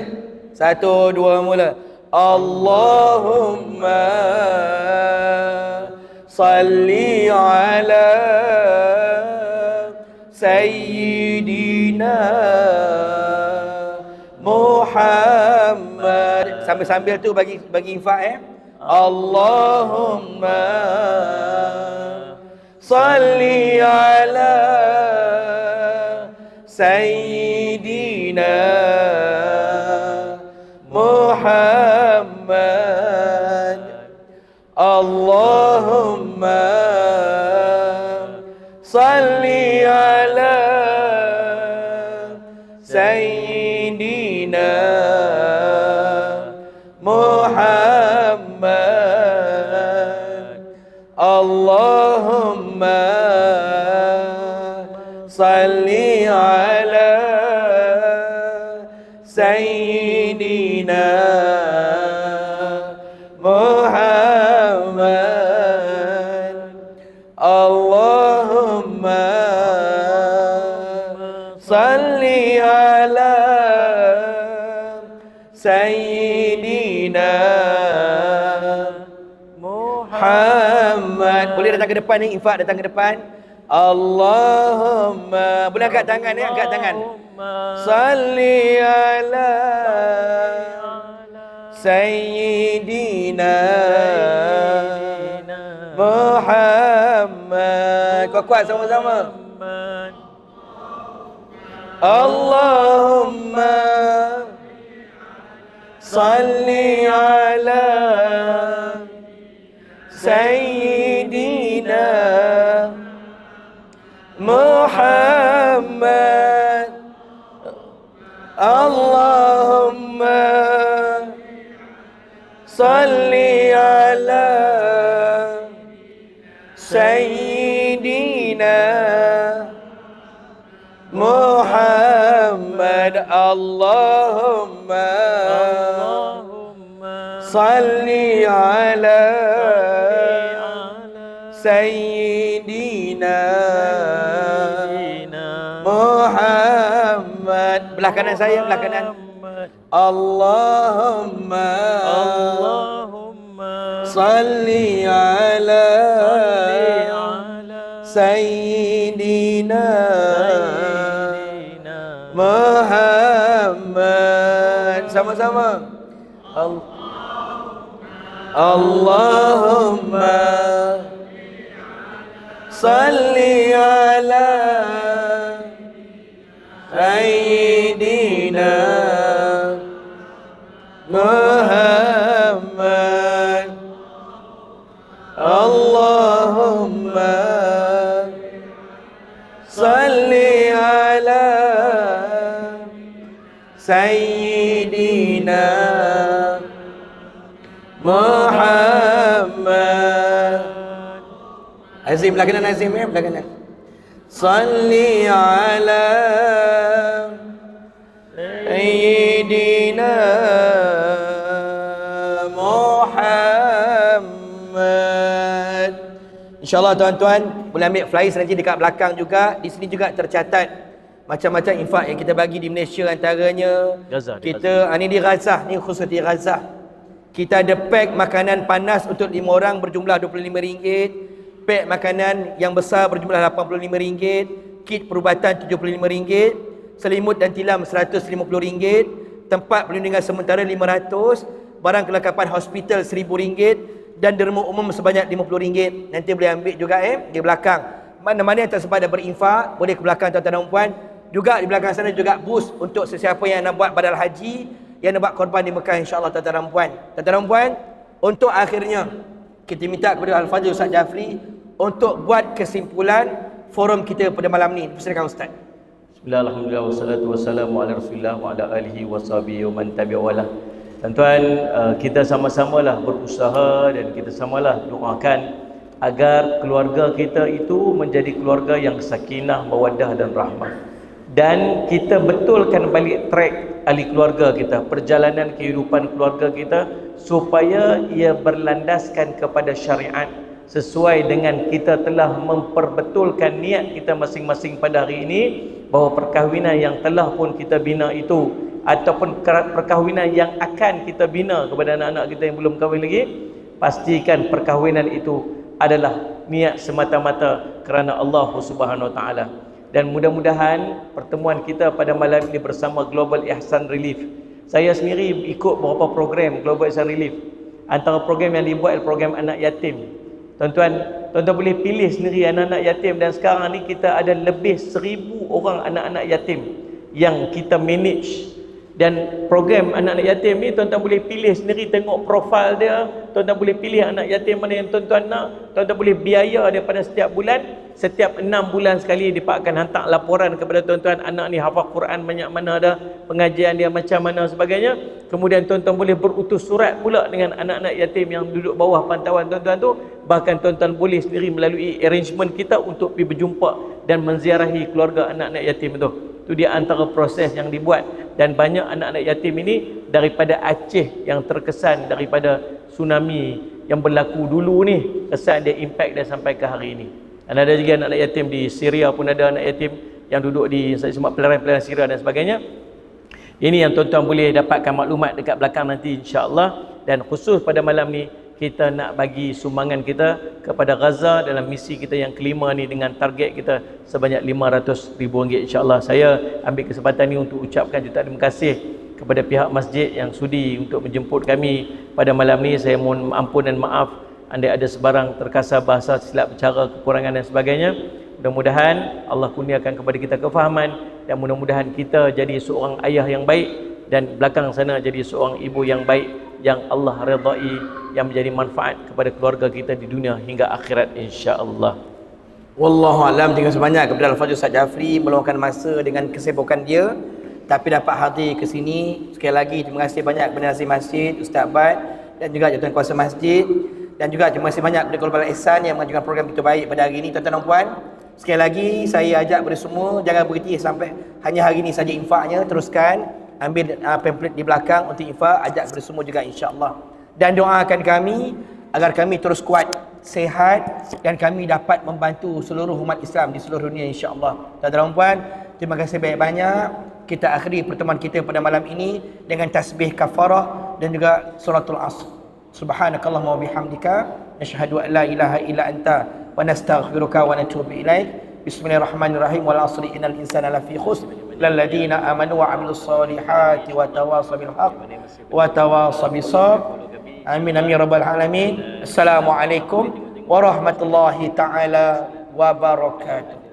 1, 2, mula. Allahumma salli ala Sayyidina Muhammad. Sambil-sambil tu bagi infak Allahumma salli ala Sayyidina Muhammad. Allahumma salli ala Sayyidina Muhammad. Allahumma salli ala Sayyidina Muhammad. Allahumma salli ala Sayyidina Muhammad. Boleh datang ke depan ni, infak datang ke depan. Allahumma, boleh angkat tangan angkat tangan. Salli ala Sayyidina Muhammad. Kuat-kuat sama-sama. Allahumma salli ala Sayyidina Muhammad. Allahumma salli ala Sayyidina Muhammad. Allahumma salli ala Sayyidina Muhammad. Belah kanan saya, belah kanan. Allahumma salli ala Sayyidina Muhammad. Sama-sama. Allahumma salli ala Sayyidina Muhammad. Allahumma salli ala Sayyidina Muhammad. Azim, belah kanan Azim ya, belah kanan. Salli ala Sayyidina Muhammad. InsyaAllah tuan-tuan boleh ambil flyers nanti dekat belakang juga. Di sini juga tercatat macam-macam infak yang kita bagi di Malaysia, antaranya Gaza, kita Gaza. Ni di Gaza, ni khusus di Gaza. Kita ada pack makanan panas untuk 5 orang berjumlah RM25. Pack makanan yang besar berjumlah RM85. Kit perubatan RM75. Selimut dan tilam RM150. Tempat perlindungan sementara RM500. Barang kelengkapan hospital RM1000. Dan derma umum sebanyak RM50. Nanti boleh ambil juga di belakang. Mana-mana yang tersempat dan berinfak, boleh ke belakang tuan-tuan dan puan. Juga di belakang sana juga bus untuk sesiapa yang nak buat badal haji, yang nak buat korban di Mekah, insya-Allah tuan-tuan dan puan. Tuan-tuan dan puan, untuk akhirnya kita minta kepada Al-Fadhil Ustaz Jafri untuk buat kesimpulan forum kita pada malam ni. Silakan Ustaz. Bismillahirrahmanirrahim. Wassalatu wassalamu ala Rasulillah wa ala alihi washabihi wa man tabi'ahu. Tuan-tuan, kita sama-samalah berusaha dan kita samalah doakan agar keluarga kita itu menjadi keluarga yang sakinah, mawaddah dan rahmah. Dan kita betulkan balik track ahli keluarga kita, perjalanan kehidupan keluarga kita, supaya ia berlandaskan kepada syariat, sesuai dengan kita telah memperbetulkan niat kita masing-masing pada hari ini, bahawa perkahwinan yang telah pun kita bina itu, ataupun perkahwinan yang akan kita bina kepada anak-anak kita yang belum kahwin lagi, pastikan perkahwinan itu adalah niat semata-mata kerana Allah Subhanahu Wa Taala. Dan mudah-mudahan pertemuan kita pada malam ini bersama Global Ihsan Relief. Saya sendiri ikut beberapa program Global Ihsan Relief. Antara program yang dibuat adalah program anak yatim. Tuan-tuan boleh pilih sendiri anak-anak yatim, dan sekarang ni kita ada lebih 1000 orang anak-anak yatim yang kita manage. Dan program anak-anak yatim ni tuan-tuan boleh pilih sendiri, tengok profil dia, tuan-tuan boleh pilih anak yatim mana yang tuan-tuan nak, tuan-tuan boleh biaya daripada setiap bulan. Setiap 6 bulan sekali dia akan hantar laporan kepada tuan-tuan, anak ni hafal Quran banyak mana dah, pengajian dia macam mana sebagainya. Kemudian tuan-tuan boleh berutus surat pula dengan anak-anak yatim yang duduk bawah pantauan tuan-tuan tu. Bahkan tuan-tuan boleh sendiri melalui arrangement kita untuk pergi berjumpa dan menziarahi keluarga anak-anak yatim itu. Itu dia antara proses yang dibuat. Dan banyak anak-anak yatim ini daripada Aceh yang terkesan daripada tsunami yang berlaku dulu ni, kesan dia, impact dia sampai ke hari ini. Dan ada juga anak-anak yatim di Syria pun ada anak yatim yang duduk di pelayaran-pelayaran Syria dan sebagainya. Ini yang tuan-tuan boleh dapatkan maklumat dekat belakang nanti, insya-Allah. Dan khusus pada malam ni kita nak bagi sumbangan kita kepada Gaza dalam misi kita yang kelima ni, dengan target kita sebanyak RM500,000, insya-Allah. Saya ambil kesempatan ni untuk ucapkan jutaan terima kasih kepada pihak masjid yang sudi untuk menjemput kami pada malam ni. Saya mohon ampun dan maaf andai ada sebarang terkasar bahasa silap bicara, kekurangan dan sebagainya. Mudah-mudahan Allah kurniakan kepada kita kefahaman, dan mudah-mudahan kita jadi seorang ayah yang baik, dan belakang sana jadi seorang ibu yang baik yang Allah redai, yang menjadi manfaat kepada keluarga kita di dunia hingga akhirat, insya-Allah. Wallahu alam. Terima kasih banyak kepada Al-Fadhil Ustaz Jafri meluangkan masa dengan kesibukan dia tapi dapat hadir ke sini. Sekali lagi terima kasih banyak kepada Nazim Masjid, Ustaz Bad dan juga Jawatan Kuasa Masjid, dan juga terima kasih banyak kepada Global Ihsan yang mengajukan program kita baik pada hari ini. Tuan-tuan dan puan, sekali lagi saya ajak kepada semua jangan berhenti sampai hanya hari ini saja infaknya. Teruskan ambil pamphlet di belakang untuk infak, ajak kepada semua juga, insya-Allah. Dan doakan kami agar kami terus kuat, sehat, dan kami dapat membantu seluruh umat Islam di seluruh dunia, insya-Allah. Tuan-tuan dan puan, terima kasih banyak-banyak. Kita akhiri pertemuan kita pada malam ini dengan tasbih kafarah dan juga suratul asr. Subhanakallahumma wa bihamdika nashhadu an la ilaha illa anta wa nastaghfiruka wa natubu ilaik. Bismillahirrahmanirrahim. Wal asri innal insana lafi khusr illal ladzina amanu wa 'amilus solihati wa tawasaw bil haqq wa tawasaw bis sabr. Amin amin ya rabbal alamin. Assalamualaikum warahmatullahi taala wabarakatuh.